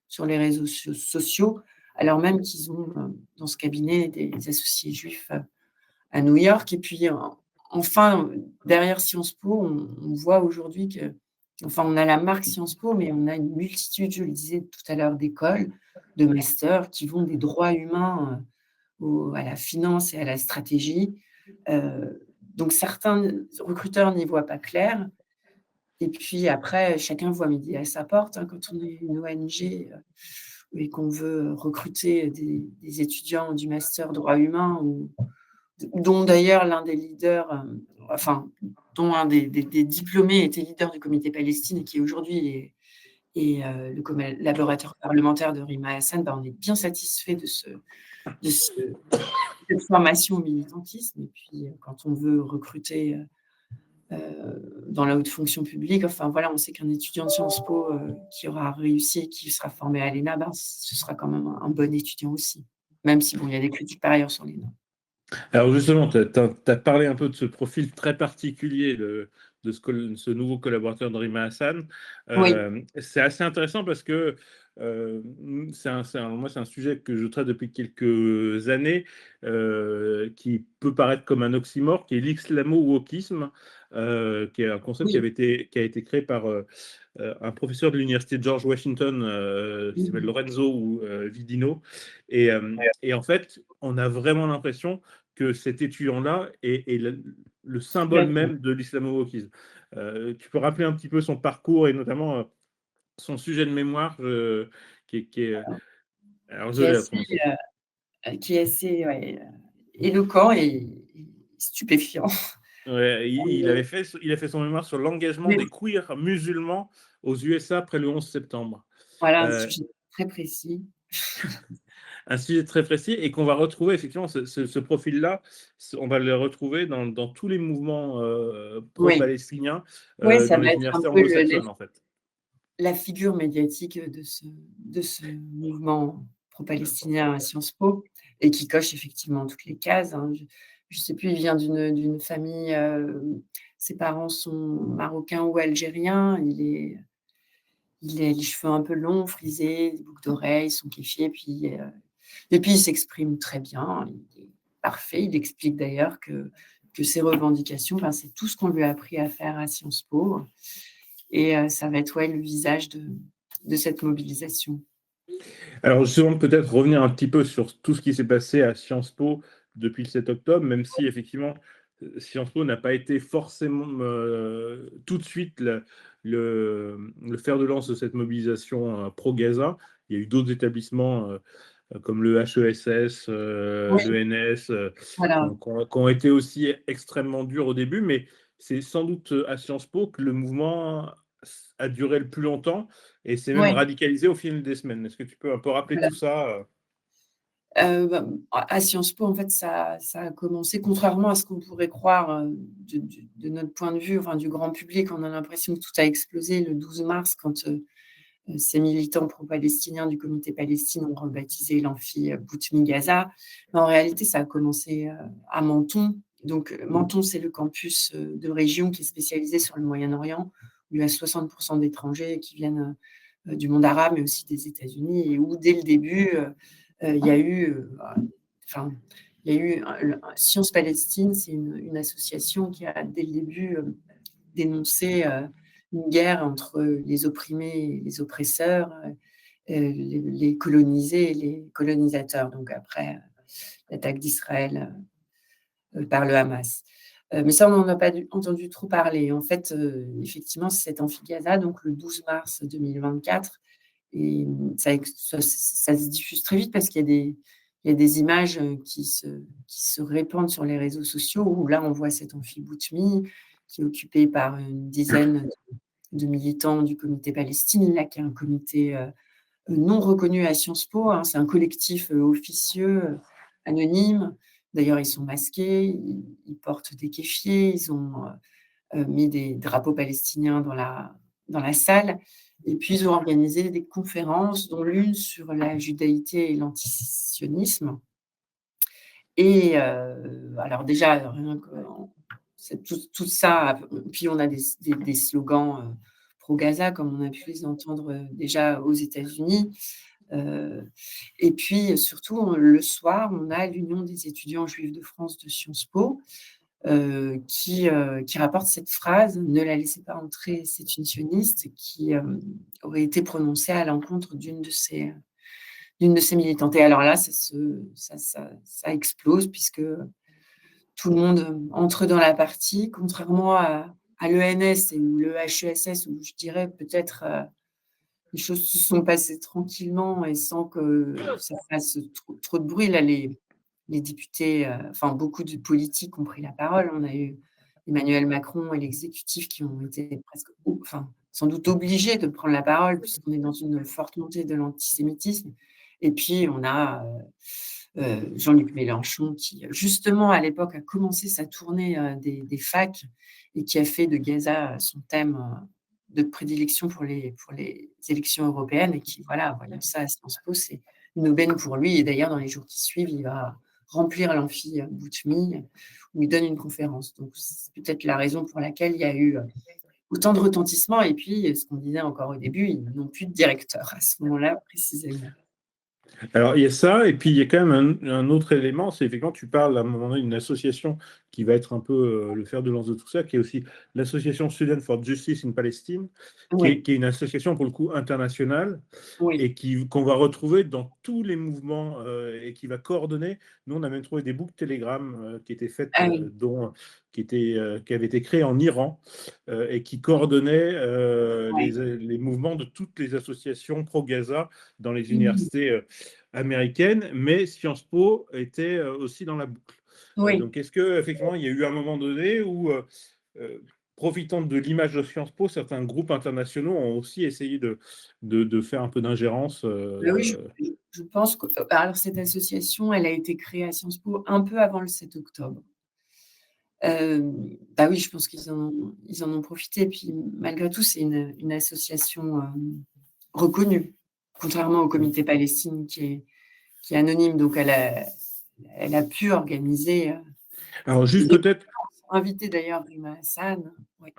sur les réseaux sociaux, alors même qu'ils ont dans ce cabinet des associés juifs à New York. Et puis enfin, derrière Sciences Po, on voit aujourd'hui on a la marque Sciences Po, mais on a une multitude, je le disais tout à l'heure, d'écoles, de masters qui vont des droits humains à la finance et à la stratégie. Donc certains recruteurs n'y voient pas clair. Et puis après, chacun voit midi à sa porte, hein, quand on est une ONG et qu'on veut recruter des étudiants du master droit humain, dont d'ailleurs l'un des leaders, dont un des diplômés était leader du comité Palestine et qui aujourd'hui est le collaborateur parlementaire de Rima Hassan. On est bien satisfait de cette formation au militantisme. Et puis, quand on veut recruter dans la haute fonction publique, voilà, on sait qu'un étudiant de Sciences Po qui aura réussi, qui sera formé à l'ENA, ce sera quand même un bon étudiant aussi, même si il y a des critiques par ailleurs sur l'ENA. Alors justement, tu as parlé un peu de ce profil très particulier de ce nouveau collaborateur de Rima Hassan. Oui. C'est assez intéressant parce que moi, c'est un sujet que je traite depuis quelques années, qui peut paraître comme un oxymore, qui est l'islamo-wokisme, qui est un concept Oui. qui a été créé par un professeur de l'université de George Washington qui s'appelle Lorenzo Vidino. Et en fait, on a vraiment l'impression que cet étudiant-là est le symbole même de l'islamo-wokisme. Tu peux rappeler un petit peu son parcours et notamment son sujet de mémoire qui est alors je Qui est l'ai à assez, prononcer. ouais, éloquent et stupéfiant. Ouais, il a fait son mémoire sur l'engagement Mais des queers musulmans aux USA après le 11 septembre. voilà, un Euh, sujet très précis. un sujet très précis et qu'on va retrouver effectivement ce profil-là, on va le retrouver dans tous les mouvements Oui, pro-palestiniens oui, ça dans va les être un universités peu anglo-saxonnes en fait. la figure médiatique de ce mouvement pro-palestinien à Sciences Po, et qui coche effectivement toutes les cases, hein. Je ne sais plus, il vient d'une famille, ses parents sont marocains ou algériens. Il a les cheveux un peu longs, frisés, des boucles d'oreilles, son kéfier, et puis il s'exprime très bien, il est parfait. Il explique d'ailleurs que ses revendications, c'est tout ce qu'on lui a appris à faire à Sciences Po, et ça va être, ouais, le visage de cette mobilisation. Alors justement, peut-être revenir un petit peu sur tout ce qui s'est passé à Sciences Po depuis le 7 octobre, même si effectivement Sciences Po n'a pas été forcément tout de suite le fer de lance de cette mobilisation pro-Gaza. Il y a eu d'autres établissements comme le HESS, Oui, l'ENS, voilà. qui ont été aussi extrêmement durs au début, mais c'est sans doute à Sciences Po que le mouvement a duré le plus longtemps et s'est même Ouais, radicalisé au fil des semaines. Est-ce que tu peux un peu rappeler voilà. tout ça À Sciences Po, en fait, ça a commencé, contrairement à ce qu'on pourrait croire, de notre point de vue, du grand public. On a l'impression que tout a explosé le 12 mars quand ces militants pro-palestiniens du comité Palestine ont rebaptisé l'amphi Boutmi Gaza. Mais en réalité, ça a commencé à Menton. Donc, Menton, c'est le campus de région qui est spécialisé sur le Moyen-Orient, où il y a 60% d'étrangers qui viennent du monde arabe, mais aussi des États-Unis, et où, dès le début, il y a eu, Science Palestine, c'est une association qui a, dès le début, dénoncé une guerre entre les opprimés et les oppresseurs, les colonisés et les colonisateurs, donc après l'attaque d'Israël par le Hamas. Mais ça, on n'en a pas entendu trop parler. En fait, effectivement, c'est cet amphi-Gaza, donc le 12 mars 2024, et ça se diffuse très vite parce qu'il y a des images qui se répandent sur les réseaux sociaux, où là, on voit cet amphi-Boutmi qui est occupé par une dizaine de militants du comité Palestine, là, qui est un comité non reconnu à Sciences Po, hein. C'est un collectif officieux, anonyme. D'ailleurs, ils sont masqués, ils portent des kéfiers, ils ont mis des drapeaux palestiniens dans la salle. Et puis, ils ont organisé des conférences, dont l'une sur la judaïté et l'antisionisme. Et alors déjà, rien que tout ça, puis on a des slogans pro-Gaza, comme on a pu les entendre déjà aux États-Unis. Et puis surtout, le soir, on a l'Union des étudiants juifs de France de Sciences Po qui rapporte cette phrase: «Ne la laissez pas entrer, c'est une sioniste», qui aurait été prononcée à l'encontre d'une de ses militantes. Et alors là, ça explose, puisque tout le monde entre dans la partie, contrairement à l'ENS ou le HESS, où je dirais peut-être les choses se sont passées tranquillement et sans que ça fasse trop de bruit. Là, les députés, enfin beaucoup de politiques ont pris la parole. On a eu Emmanuel Macron et l'exécutif qui ont été presque, enfin, sans doute obligés de prendre la parole, puisqu'on est dans une forte montée de l'antisémitisme. Et puis, on a Jean-Luc Mélenchon qui, justement, à l'époque, a commencé sa tournée des facs et qui a fait de Gaza son thème de prédilection pour les élections européennes, et qui, voilà, voyant ça à Sciences Po, c'est une aubaine pour lui. Et d'ailleurs, dans les jours qui suivent, il va remplir l'amphi Boutmi, où il donne une conférence. Donc, c'est peut-être la raison pour laquelle il y a eu autant de retentissement. Et puis, ce qu'on disait encore au début, ils n'ont plus de directeur à ce moment-là, précisément. Alors, il y a ça, et puis il y a quand même un autre élément, c'est effectivement, tu parles à un moment donné d'une association qui va être un peu le fer de lance de tout ça, qui est aussi l'association Students for Justice in Palestine, Oui, qui est une association pour le coup internationale, oui. et qu'on va retrouver dans tous les mouvements et qui va coordonner. Nous, on a même trouvé des boucles Telegram qui étaient faites, Ah oui. qui avaient été créées en Iran et qui coordonnaient Ouais. les mouvements de toutes les associations pro-Gaza dans les Mmh. universités américaines, mais Sciences Po était aussi dans la boucle. Oui. Donc, est-ce que effectivement, il y a eu un moment donné où euh, profitant de l'image de Sciences Po, certains groupes internationaux ont aussi essayé de faire un peu d'ingérence. Bah oui, je pense que alors cette association, elle a été créée à Sciences Po un peu avant le 7 octobre. Bah oui, je pense qu'ils en ont profité. Puis malgré tout, c'est une association reconnue, contrairement au Comité Palestine qui est anonyme. Donc elle a pu organiser Alors, juste des peut-être invité d'ailleurs Rima Hassan. Oui.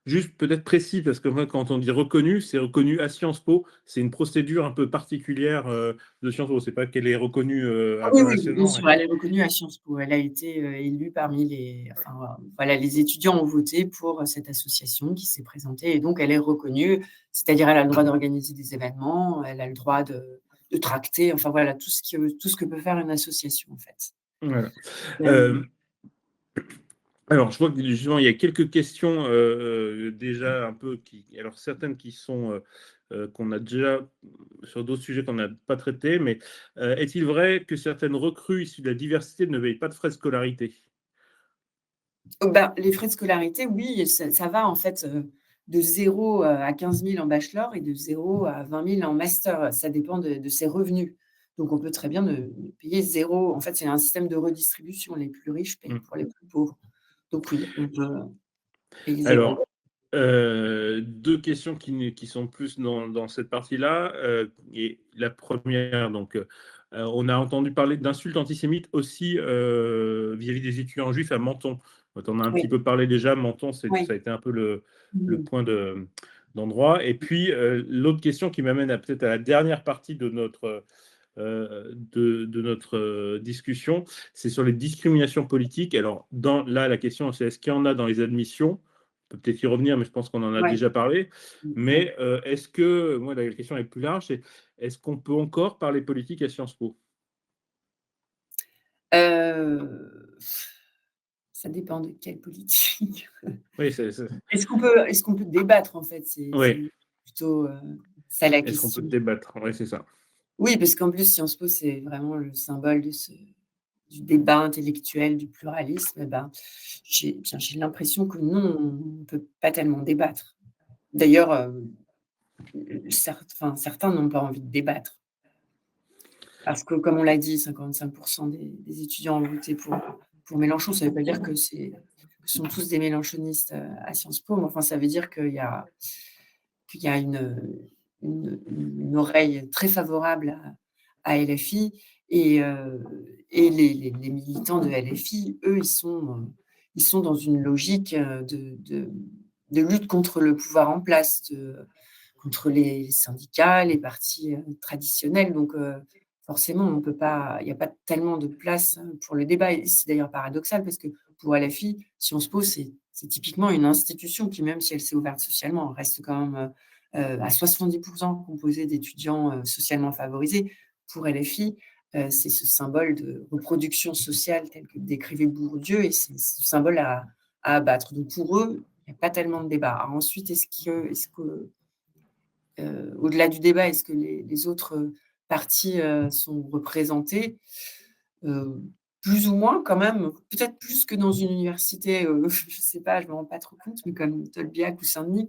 Juste peut-être précis, parce que moi, quand on dit reconnu, c'est reconnu à Sciences Po. C'est une procédure un peu particulière de Sciences Po. C'est pas qu'elle est reconnue Oui, oui, bien internationalement. sûr, elle est reconnue à Sciences Po. Elle a été élue parmi voilà, les étudiants ont voté pour cette association qui s'est présentée, et donc elle est reconnue, c'est-à-dire elle a le droit d'organiser des événements, elle a le droit de tracter, enfin voilà, tout ce que peut faire une association, en fait. Voilà. Euh, Euh, alors, je vois que justement, il y a quelques questions déjà un peu alors certaines qui sont qu'on a déjà sur d'autres sujets qu'on n'a pas traités, mais est-il vrai que certaines recrues issues de la diversité ne payent pas de frais de scolarité? Ben, les frais de scolarité, oui, ça va en fait de 0 à 15 000 en bachelor et de 0 à 20 000 en master. Ça dépend de ses revenus. Donc, on peut très bien ne payer 0. En fait, c'est un système de redistribution. Les plus riches payent Hmm. pour les plus pauvres. Donc, oui, on peut payer 0. Alors, deux questions qui sont plus dans cette partie-là. Et la première, donc, on a entendu parler d'insultes antisémites aussi vis-à-vis des étudiants juifs à Menton. On a un petit Oui, peu parlé déjà. Menton, ça oui. a été un peu le Mmh. point d'endroit. Et puis, l'autre question qui m'amène peut-être à la dernière partie de notre discussion, c'est sur les discriminations politiques. Alors, là, la question, c'est est-ce qu'il y en a dans les admissions? On peut peut-être y revenir, mais je pense qu'on en a Ouais. déjà parlé. Ouais. Mais est-ce que, moi, la question est plus large, c'est est-ce qu'on peut encore parler politique à Sciences Po? Heu, Ça dépend de quelle politique. Oui, Est-ce qu'on peut débattre, en fait? C'est oui. plutôt ça la Est-ce qu'on peut question. débattre? Oui, c'est ça. Oui, parce qu'en plus, Sciences Po, c'est vraiment le symbole du débat intellectuel, du pluralisme. Et ben, j'ai l'impression que non, on ne peut pas tellement débattre. D'ailleurs, certains n'ont pas envie de débattre. Parce que, comme on l'a dit, 55% des étudiants ont voté pour Mélenchon. Ça ne veut pas dire que ce sont tous des mélenchonistes à Sciences Po, mais enfin, ça veut dire qu'il y a qu'il y a une oreille très favorable à LFI et les militants de LFI, eux, ils sont dans une logique de lutte contre le pouvoir en place, contre les syndicats, les partis traditionnels. Donc, forcément, on peut pas, il n'y a pas tellement de place pour le débat. Et c'est d'ailleurs paradoxal parce que pour LFI, Sciences Po, c'est typiquement une institution qui, même si elle s'est ouverte socialement, reste quand même à 70% composée d'étudiants socialement favorisés. Pour LFI, c'est ce symbole de reproduction sociale tel que décrivait Bourdieu et c'est ce symbole à abattre. Donc pour eux, il n'y a pas tellement de débat. Alors ensuite, est-ce que au-delà du débat, est-ce que les autres partis sont représentés? Plus ou moins quand même, peut-être plus que dans une université, je ne sais pas, je ne me rends pas trop compte, mais comme Tolbiac ou Saint-Denis.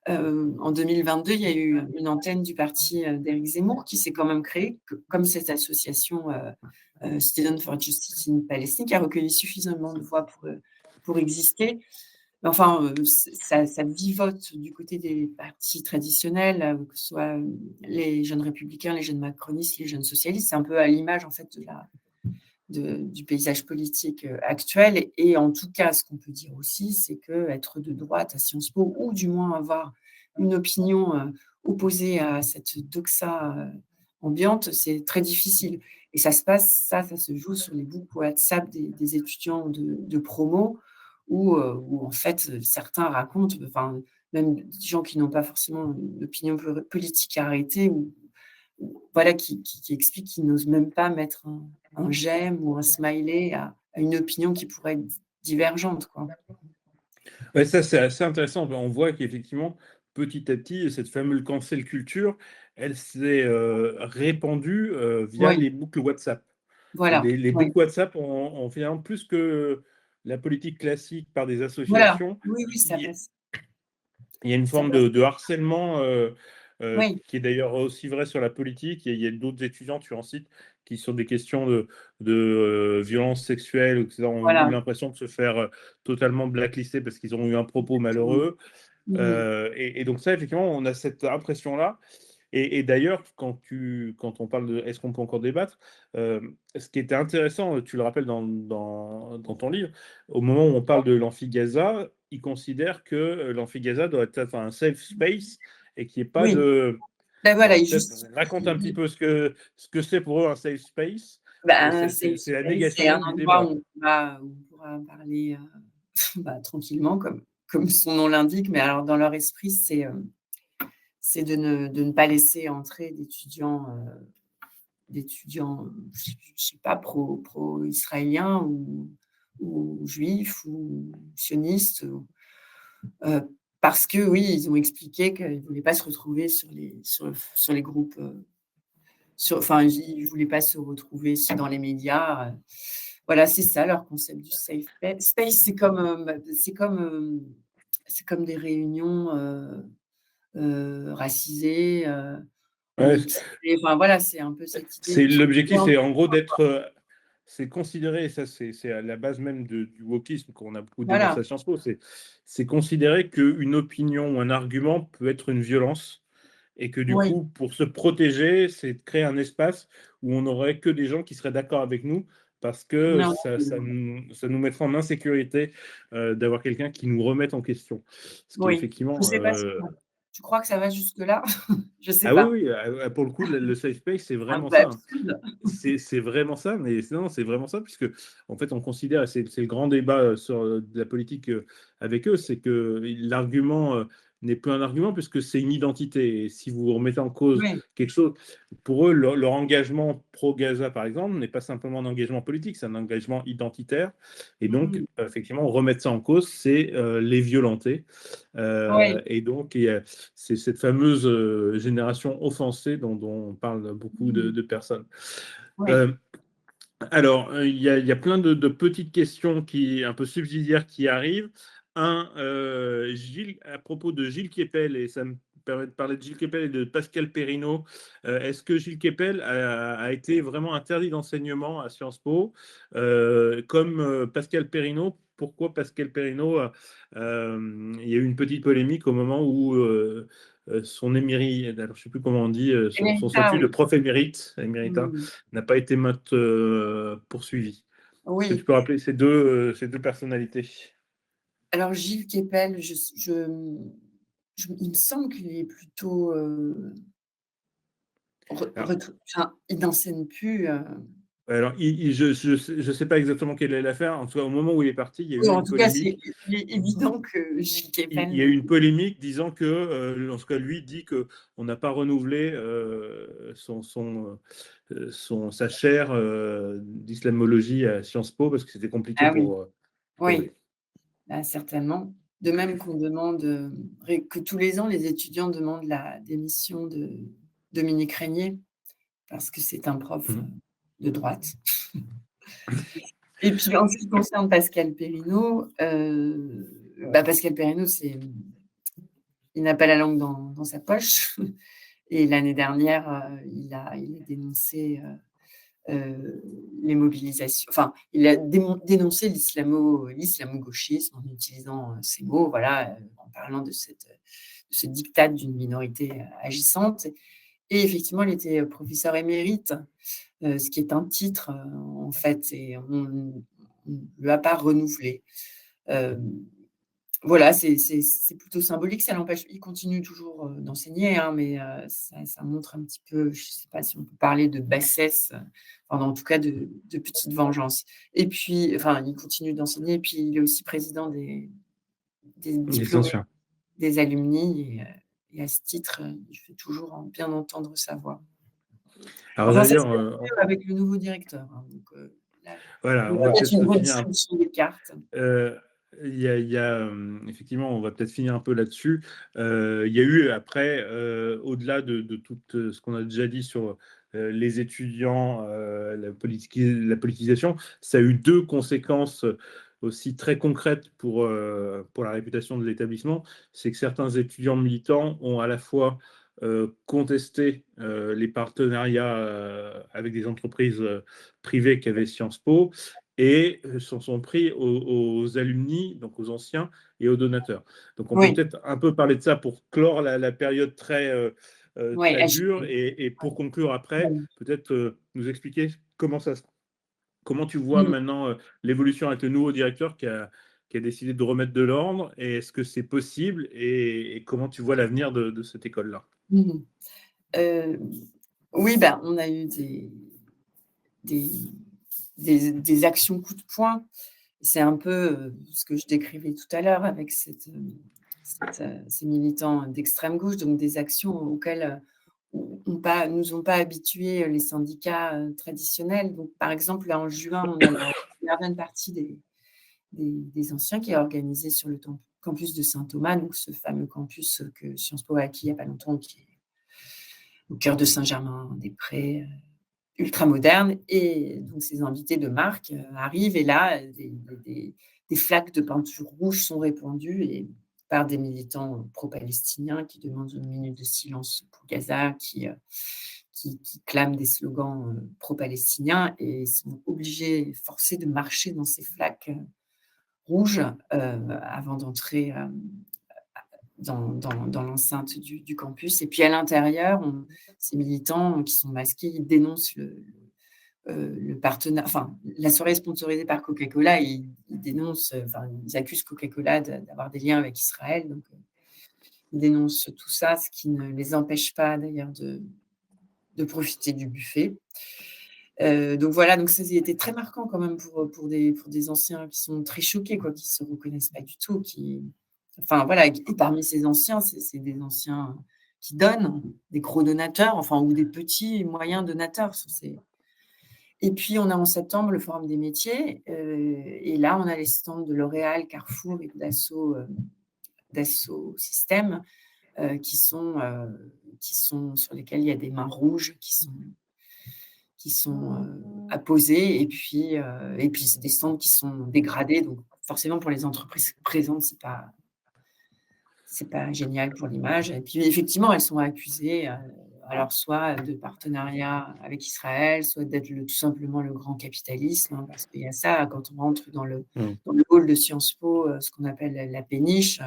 En 2022, il y a eu une antenne du parti d'Éric Zemmour qui s'est quand même créée, comme cette association Students for Justice in Palestine, qui a recueilli suffisamment de voix pour exister. Enfin, ça vivote du côté des partis traditionnels, que ce soit les jeunes républicains, les jeunes macronistes, les jeunes socialistes. C'est un peu à l'image, en fait, du paysage politique actuel. Et en tout cas, ce qu'on peut dire aussi, c'est qu'être de droite à Sciences Po, ou du moins avoir une opinion opposée à cette doxa ambiante, c'est très difficile. Et ça se joue sur les groupes WhatsApp des étudiants de promo, où en fait, certains racontent, enfin, même des gens qui n'ont pas forcément une opinion politique arrêtée, voilà, qui expliquent qu'ils n'osent même pas mettre un j'aime ou un smiley à une opinion qui pourrait être divergente, quoi. Ouais, ça, c'est assez intéressant. On voit qu'effectivement, petit à petit, cette fameuse cancel culture, elle s'est répandue via Oui, les boucles WhatsApp. voilà, Les oui, boucles WhatsApp ont finalement plus que la politique classique par des voilà. associations. Oui, oui, ça passe, Il y a une ça forme passe. de harcèlement Oui, qui est d'ailleurs aussi vrai sur la politique. Il y a d'autres étudiants, tu en cites, qui sur des questions de violence sexuelle, etc., ont eu voilà, l'impression de se faire totalement blacklister parce qu'ils ont eu un propos exactement. malheureux. Mmh. Et donc ça, effectivement, on a cette impression-là. Et d'ailleurs, quand on parle de est-ce qu'on peut encore débattre, ce qui était intéressant, tu le rappelles dans ton livre, au moment où on parle de l'amphi-Gaza, ils considèrent que l'amphi-Gaza doit être un safe space et qu'il n'y ait pas Oui, de... ben voilà, Alors il peut-être raconte un petit justifie. peu ce que c'est pour eux un safe space, et Ben, c'est la c'est négation un du endroit débat. où on pourra parler, bah, tranquillement comme son nom l'indique, mais alors dans leur esprit, c'est de ne pas laisser entrer d'étudiants, je sais pas, pro-israéliens ou juifs ou sionistes, parce que oui, ils ont expliqué qu'ils ne voulaient pas se retrouver sur les groupes, enfin, ils ne voulaient pas se retrouver dans les médias. Voilà, c'est ça leur concept du safe space. C'est comme des réunions racisées, Ouais, mixées. Enfin, voilà, c'est un peu cette idée c'est qui l'objectif, c'est en gros d'être, c'est considéré, et ça c'est à la base même du wokisme qu'on a beaucoup dénoncé voilà, à Sciences Po, c'est considérer qu'une opinion ou un argument peut être une violence et que du oui, coup, pour se protéger, c'est de créer un espace où on n'aurait que des gens qui seraient d'accord avec nous parce que non, ça nous mettrait en insécurité d'avoir quelqu'un qui nous remette en question. Ce qui est oui. Je effectivement... sais pas si tu crois que ça va jusque-là? Je sais Ah oui, pas. oui, pour le coup, le safe space, c'est Un vraiment peu ça, hein. absurde. C'est vraiment ça, mais non, c'est vraiment ça, puisque en fait, on considère, et c'est le grand débat sur de la politique avec eux, c'est que l'argument n'est plus un argument puisque c'est une identité. Et si vous remettez en cause Oui. quelque chose, pour eux, leur engagement pro-Gaza, par exemple, n'est pas simplement un engagement politique, c'est un engagement identitaire. Et donc, Mmh. effectivement, remettre ça en cause, c'est les violenter. Oui. Et donc, c'est cette fameuse génération offensée dont parlent beaucoup Mmh. de personnes. Oui. Euh, alors, il y a plein de petites questions un peu subsidiaires qui arrivent. Gilles, à propos de Gilles Kepel, et ça me permet de parler de Gilles Kepel et de Pascal Perrineau. Est-ce que Gilles Kepel a été vraiment interdit d'enseignement à Sciences Po, comme Pascal Perrineau? Pourquoi Pascal Perrineau il y a eu une petite polémique au moment où son émérite, alors je ne sais plus comment on dit, son Émérita, statut de oui. prof émérita, n'a pas été poursuivi. Est-ce que tu Oui. peux rappeler ces deux personnalités? Alors Gilles Kepel, il me semble qu'il est plutôt, Alors, enfin, il n'enseigne plus. alors je sais pas exactement quelle est l'affaire. En tout cas, au moment où il est parti, il y a Oui, eu en une tout cas, il polémique. est évident que Gilles Il Kepel y a eu une polémique disant que, en tout cas, lui dit qu'on n'a pas renouvelé sa chaire d'islamologie à Sciences Po parce que c'était compliqué ah oui, pour oui, lui. bah, certainement. De même qu'on demande, que tous les ans, les étudiants demandent la démission de Dominique Régnier, parce que c'est un prof, Mhm. de droite. Et puis en ce qui concerne Pascal Perrineau, Pascal Perrineau, il n'a pas la langue dans sa poche. Et l'année dernière, il a dénoncé, les mobilisations, enfin, il a dénoncé l'islamo-gauchisme en utilisant, ces mots, voilà, en parlant de ce diktat d'une minorité, agissante. Et effectivement, il était, professeur émérite, ce qui est un titre, en fait, et on ne lui a pas renouvelé. Hem Voilà, c'est plutôt symbolique, ça l'empêche, il continue toujours, d'enseigner, hein, mais ça montre un petit peu, je ne sais pas si on peut parler de bassesse, enfin, en tout cas de petite vengeance. Et puis, enfin, il continue d'enseigner et puis il est aussi président des Les diplômés, anciens. des alumni, et à ce titre, il fait toujours bien entendre sa voix. Alors, Enfin, ça d'ailleurs, serait mieux avec le nouveau directeur, hein, donc là, voilà, il on y a va peut-être peut-être une finir. redistribution des cartes. Euh, effectivement, on va peut-être finir un peu là-dessus. Il y a eu après, au-delà de tout ce qu'on a déjà dit sur les étudiants, la politisation, ça a eu deux conséquences aussi très concrètes pour la réputation de l'établissement. C'est que certains étudiants militants ont à la fois contesté les partenariats avec des entreprises privées qu'avait Sciences Po, et s'en sont pris aux alumni, donc aux anciens et aux donateurs. Donc on peut Oui, peut-être un peu parler de ça pour clore la période oui, très dure, agité. et pour conclure après, Ouais. peut-être nous expliquer comment tu vois Mmh. maintenant l'évolution avec le nouveau directeur qui a décidé de remettre de l'ordre, et est-ce que c'est possible, et comment tu vois l'avenir de cette école-là? Mmh mh. Oui, on a eu des des actions coup de poing. C'est un peu, ce que je décrivais tout à l'heure avec ces militants d'extrême gauche, donc des actions auxquelles, nous ont pas habitués, les syndicats, traditionnels. Donc par exemple, là, en juin, on a la Garden Party des anciens qui est organisée sur le campus de Saint-Thomas, donc ce fameux campus, que Sciences Po a acquis il y a pas longtemps, qui est au cœur de Saint-Germain-des-Prés, ultra moderne. Et donc ces invités de marque, arrivent, et là, des flaques de peinture rouge sont répandues, et par des militants pro-palestiniens qui demandent une minute de silence pour Gaza, qui clament des slogans, pro-palestiniens, et sont obligés, forcés de marcher dans ces flaques, rouges, avant d'entrer, dans l'enceinte du campus. Et puis à l'intérieur, ces militants qui sont masqués, ils dénoncent enfin, la soirée est sponsorisée par Coca-Cola, et ils dénoncent, enfin, ils accusent Coca-Cola d'avoir des liens avec Israël. Donc, ils dénoncent tout ça, ce qui ne les empêche pas d'ailleurs de profiter du buffet. Donc voilà, donc ça a été très marquant quand même pour des anciens qui sont très choqués, quoi, qui se reconnaissent pas du tout, enfin voilà, et parmi ces anciens, c'est des anciens qui donnent, des gros donateurs, enfin, ou des petits et moyens donateurs. Et puis on a en septembre le Forum des métiers, et là on a les stands de L'Oréal, Carrefour et Dassault Systèmes, qui sont sur lesquels il y a des mains rouges qui sont apposées, et puis c'est des stands qui sont dégradés, donc forcément pour les entreprises présentes, c'est pas génial pour l'image. Et puis effectivement, elles sont accusées, alors soit de partenariat avec Israël, soit d'être tout simplement le grand capitalisme, hein, parce qu'il y a ça quand on rentre dans le Mmh. hall de Sciences Po, ce qu'on appelle la péniche.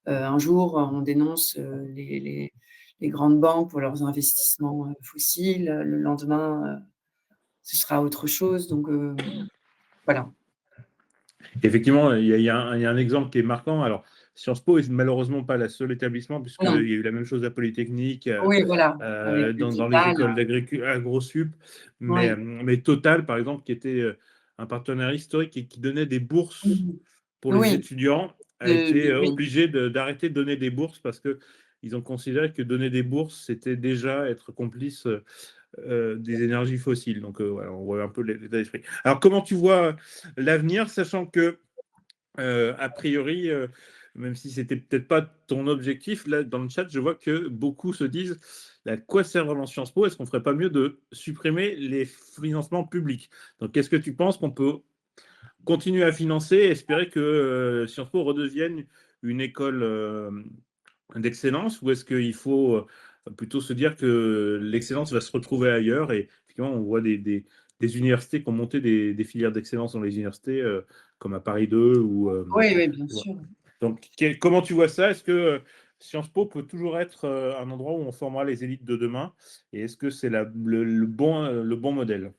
Un jour, on dénonce les grandes banques pour leurs investissements fossiles. Le lendemain, ce sera autre chose. Donc, voilà. Effectivement, il y a un exemple qui est marquant. Alors, Sciences Po est malheureusement pas la seule établissement, puisqu'il y a Non. eu la même chose à Polytechnique, Oui, voilà, avec le dans les Total. écoles d'agriculture, AgroSup, Oui. mais Total, par exemple, qui était un partenaire historique et qui donnait des bourses Mhm. pour les Oui, étudiants, a été oui. obligé d'arrêter de donner des bourses parce qu'ils ont considéré que donner des bourses, c'était déjà être complice des énergies fossiles. Donc, voilà, on voit un peu l'état d'esprit. Alors, comment tu vois l'avenir, sachant que a priori, même si c'était peut-être pas ton objectif, là, dans le chat, je vois que beaucoup se disent à quoi sert vraiment Sciences Po? Est-ce qu'on ferait pas mieux de supprimer les financements publics? Donc, est-ce que tu penses qu'on peut continuer à financer et espérer que Sciences Po redevienne une école d'excellence, ou est-ce qu'il faut plutôt se dire que l'excellence va se retrouver ailleurs? Et effectivement, on voit des universités qui ont monté des filières d'excellence dans les universités, comme à Paris 2 ou. Oui, oui, bien Voilà. sûr. Donc, comment tu vois ça? Est-ce que Sciences Po peut toujours être un endroit où on formera les élites de demain? Et est-ce que c'est le bon modèle?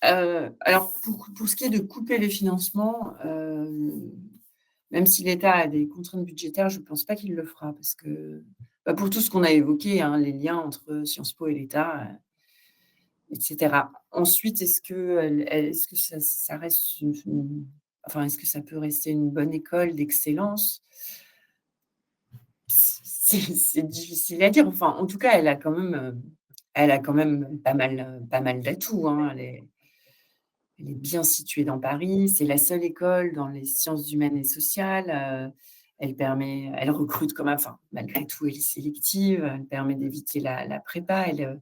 Alors pour ce qui est de couper les financements, même si l'État a des contraintes budgétaires, je ne pense pas qu'il le fera parce que, bah, pour tout ce qu'on a évoqué, hein, les liens entre Sciences Po et l'État, et cetera. Ensuite, est-ce que ça reste enfin, est-ce que ça peut rester une bonne école d'excellence? C'est difficile à dire. Enfin, en tout cas, elle a quand même pas mal d'atouts, hein. Elle est bien située dans Paris. C'est la seule école dans les sciences humaines et sociales. Elle recrute quand même, enfin, malgré tout, elle est sélective. Elle permet d'éviter la prépa. Elle,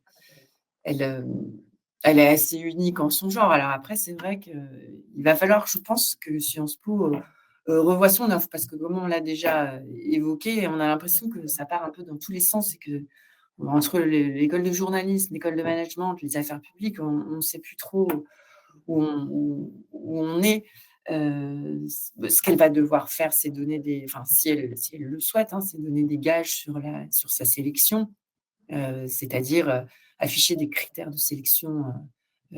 elle est assez unique en son genre. Alors après, c'est vrai qu'il va falloir, je pense, que Sciences Po revoie son offre parce que comme on l'a déjà évoqué, on a l'impression que ça part un peu dans tous les sens et que entre l'école de journalisme, l'école de management, les affaires publiques, on ne sait plus trop où on est. Ce qu'elle va devoir faire, c'est donner enfin, si elle le souhaite, hein, c'est donner des gages sur sa sélection, c'est-à-dire afficher des critères de sélection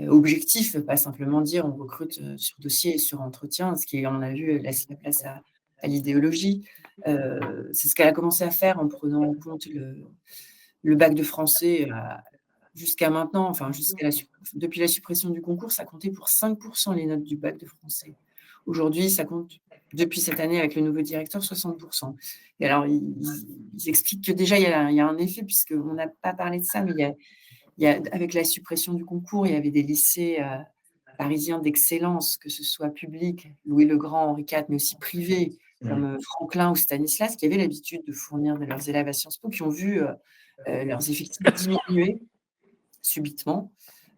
objectifs, pas simplement dire on recrute sur dossier et sur entretien, ce qui, on a vu, laisse la place à l'idéologie. C'est ce qu'elle a commencé à faire en prenant en compte le bac de français jusqu'à maintenant, enfin depuis la suppression du concours, ça comptait pour 5% les notes du bac de français. Aujourd'hui, ça compte, depuis cette année avec le nouveau directeur, 60%. Et alors, ils expliquent que déjà, il y a un effet, puisqu'on n'a pas parlé de ça, mais avec la suppression du concours, il y avait des lycées parisiens d'excellence, que ce soit public, Louis-le-Grand, Henri IV, mais aussi privés, comme Franklin ou Stanislas, qui avaient l'habitude de fournir de leurs élèves à Sciences Po, qui ont vu leurs effectifs diminuer subitement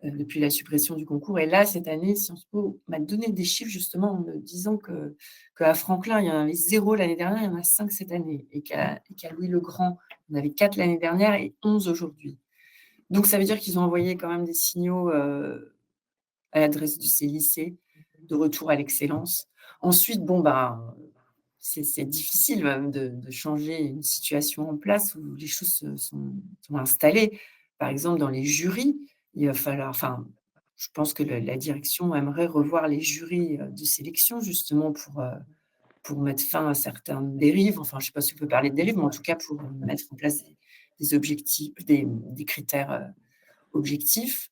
depuis la suppression du concours. Et là, cette année, Sciences Po m'a donné des chiffres justement en me disant qu'à Franklin, il y en avait 0 l'année dernière, il y en a 5 cette année. Et qu'à Louis-le-Grand, il y en avait 4 l'année dernière et 11 aujourd'hui. Donc, ça veut dire qu'ils ont envoyé quand même des signaux à l'adresse de ces lycées de retour à l'excellence. Ensuite, bon, c'est difficile de changer une situation en place où les choses sont installées. Par exemple, dans les jurys, il va falloir, enfin, je pense que la direction aimerait revoir les jurys de sélection justement pour mettre fin à certaines dérives. Enfin, je ne sais pas si on peut parler de dérives, mais en tout cas pour mettre en place des objectifs, des critères objectifs.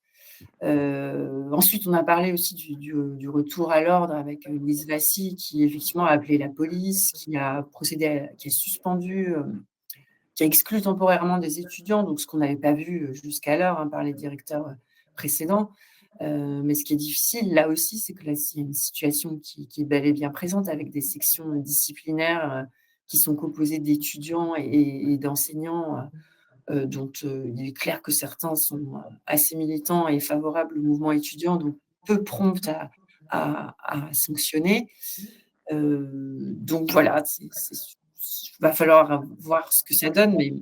Ensuite, on a parlé aussi du retour à l'ordre avec Louise Vassy, qui effectivement a appelé la police, qui a qui a suspendu, qui a exclu temporairement des étudiants, donc ce qu'on n'avait pas vu jusqu'alors, hein, par les directeurs précédents. Mais ce qui est difficile, là aussi, c'est que là, il y a une situation qui est bel et bien présente avec des sections disciplinaires qui sont composées d'étudiants et d'enseignants dont il est clair que certains sont assez militants et favorables au mouvement étudiant, donc peu prompts à sanctionner. Donc voilà, il va falloir voir ce que ça donne, mais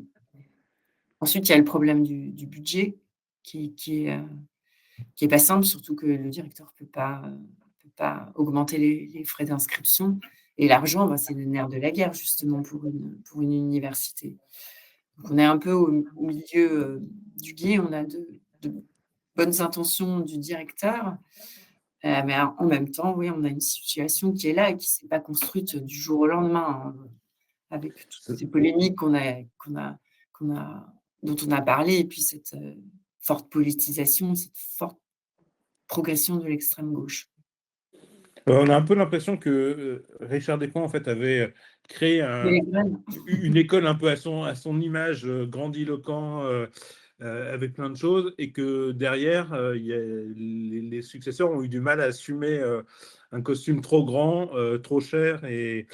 ensuite, il y a le problème du budget qui est pas simple, surtout que le directeur peut pas augmenter les frais d'inscription Et l'argent, ben, c'est le nerf de la guerre justement pour une université. Donc on est un peu au milieu, du gué. On a de bonnes intentions du directeur, mais en même temps, oui, on a une situation qui est là et qui s'est pas construite du jour au lendemain, hein, avec toutes C'est- ces polémiques qu'on a dont on a parlé et puis cette, forte politisation, cette forte progression de l'extrême gauche. On a un peu l'impression que Richard Descoings, en fait, avait créé Mais les graines, une école un peu à son image, grandiloquent, avec plein de choses, et que derrière, les successeurs ont eu du mal à assumer un costume trop grand, trop cher et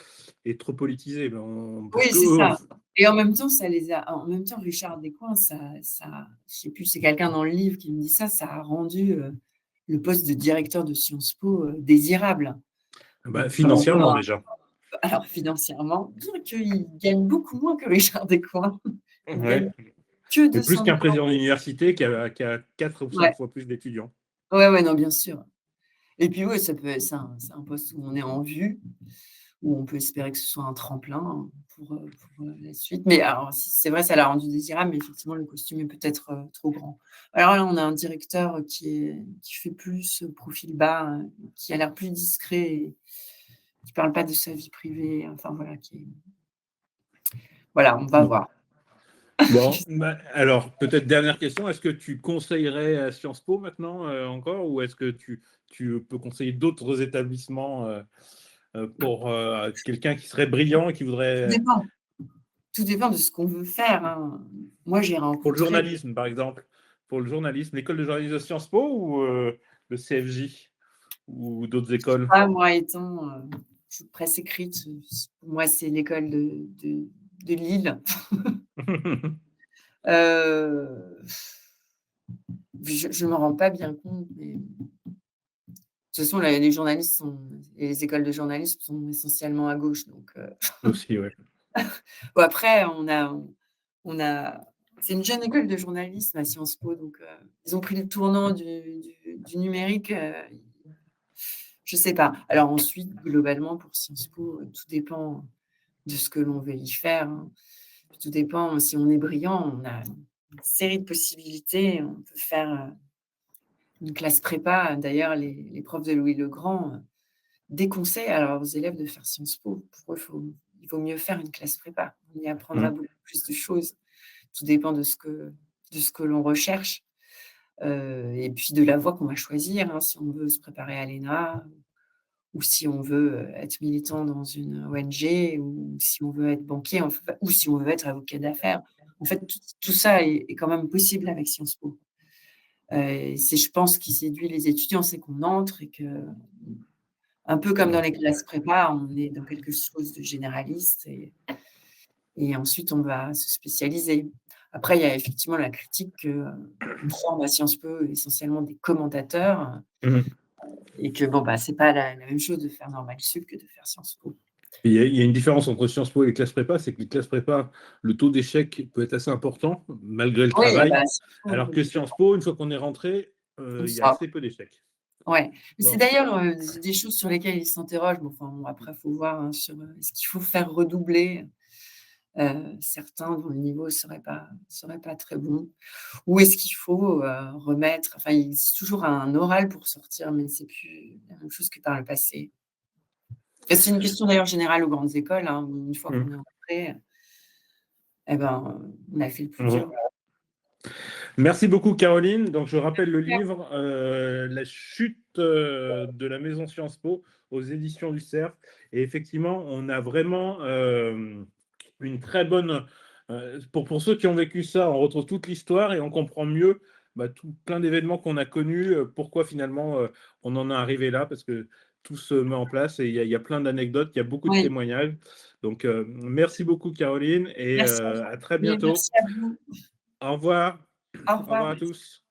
trop politisé. Parce oui, que c'est ça. Et en même temps, ça les a en même temps, Richard Descoings, je sais plus, c'est quelqu'un dans le livre qui me dit ça a rendu, le poste de directeur de Sciences Po, désirable. bah, Donc financièrement déjà. alors financièrement, bien qu'il gagne beaucoup moins que Richard Descoings. Il Ouais. gagne que Mais plus 200 qu'un 000 président €. d'université qui a 4 ou 5 Ouais. fois plus d'étudiants. Ouais, ouais, non, bien sûr. Et puis, ouais, c'est un poste où on est en vue, où on peut espérer que ce soit un tremplin pour, la suite. Mais alors, c'est vrai, ça l'a rendu désirable, mais effectivement, le costume est peut-être, trop grand. Alors là, on a un directeur qui fait plus, profil bas, qui a l'air plus discret et qui parle pas de sa vie privée, enfin voilà, voilà, on va voir. Bon, bah, alors peut-être dernière question, est-ce que tu conseillerais à Sciences Po maintenant encore, ou est-ce que tu peux conseiller d'autres établissements pour quelqu'un qui serait brillant et qui Tout voudrait, dépend. Tout dépend de ce qu'on veut faire, hein. Moi, j'ai pour le rencontré journalisme par exemple, pour le journalisme, l'école de journalisme de Sciences Po ou le CFJ ou d'autres écoles? moi étant, presse écrite, pour moi, c'est l'école de Lille. Heu, je me rends pas bien compte, mais de toute façon, les journalistes sont et les écoles de journalisme sont essentiellement à gauche, donc Aussi, ouais. bon après on a c'est une jeune école de journalisme à Sciences Po, donc ils ont pris le tournant du numérique, je sais pas. Alors ensuite, globalement, pour Sciences Po, tout dépend de ce que l'on veut y faire, hein. Tout dépend, si on est brillant, on a une série de possibilités. On peut faire, une classe prépa. D'ailleurs, les profs de Louis le Grand, déconseillent à leurs élèves de faire Sciences Po. Pour eux, il vaut mieux faire une classe prépa. On y apprendra Mm. beaucoup plus de choses. Tout dépend de ce que l'on recherche, et puis de la voie qu'on va choisir, hein, si on veut se préparer à l'ENA ou si on veut, être militant dans une ONG ou si on veut être banquier, ou si on veut être avocat d'affaires. En fait, tout ça est quand même possible avec Sciences Po. Et c'est, je pense, ce qui séduit les étudiants, c'est qu'on entre et que, un peu comme dans les classes prépa, on est dans quelque chose de généraliste et ensuite on va se spécialiser. Après, il y a effectivement la critique que, on forme à Sciences Po essentiellement des commentateurs, Mhm. et que bon, bah, c'est pas la même chose de faire Normal Sup que de faire Sciences Po. Il y a une différence entre Sciences Po et les classes prépa, c'est que les classes prépa, le taux d'échec peut être assez important, malgré le Oui, travail, bah, Sciences Po, alors que Sciences Po, une fois qu'on est rentré, on il y a sort. assez peu d'échecs. Ouais. Mais c'est Bon, d'ailleurs, des choses sur lesquelles ils s'interrogent. Bon, enfin, bon, après, il faut voir, hein, sur, est-ce qu'il faut faire redoubler, certains dont le niveau serait pas très bon? Ou est-ce qu'il faut, remettre, enfin, il existe toujours un oral pour sortir, mais c'est plus la même chose que par le passé. Et c'est une question d'ailleurs générale aux grandes écoles, hein, où une fois qu'on est mm. entré, eh ben, on a fait le plus dur. Mhm. Merci beaucoup, Caroline. Donc, je rappelle le livre La chute de la maison Sciences Po aux éditions du Cerf. Et effectivement, on a vraiment une très bonne. Pour ceux qui ont vécu ça, on retrouve toute l'histoire et on comprend mieux plein d'événements qu'on a connus, pourquoi finalement on en est arrivé là, parce que tout se met en place et il y a plein d'anecdotes, il y a beaucoup de Oui, témoignages. Donc, merci beaucoup, Caroline, et merci à à très vous. bientôt. Merci à vous. Au revoir. Au Au revoir revoir. à tous.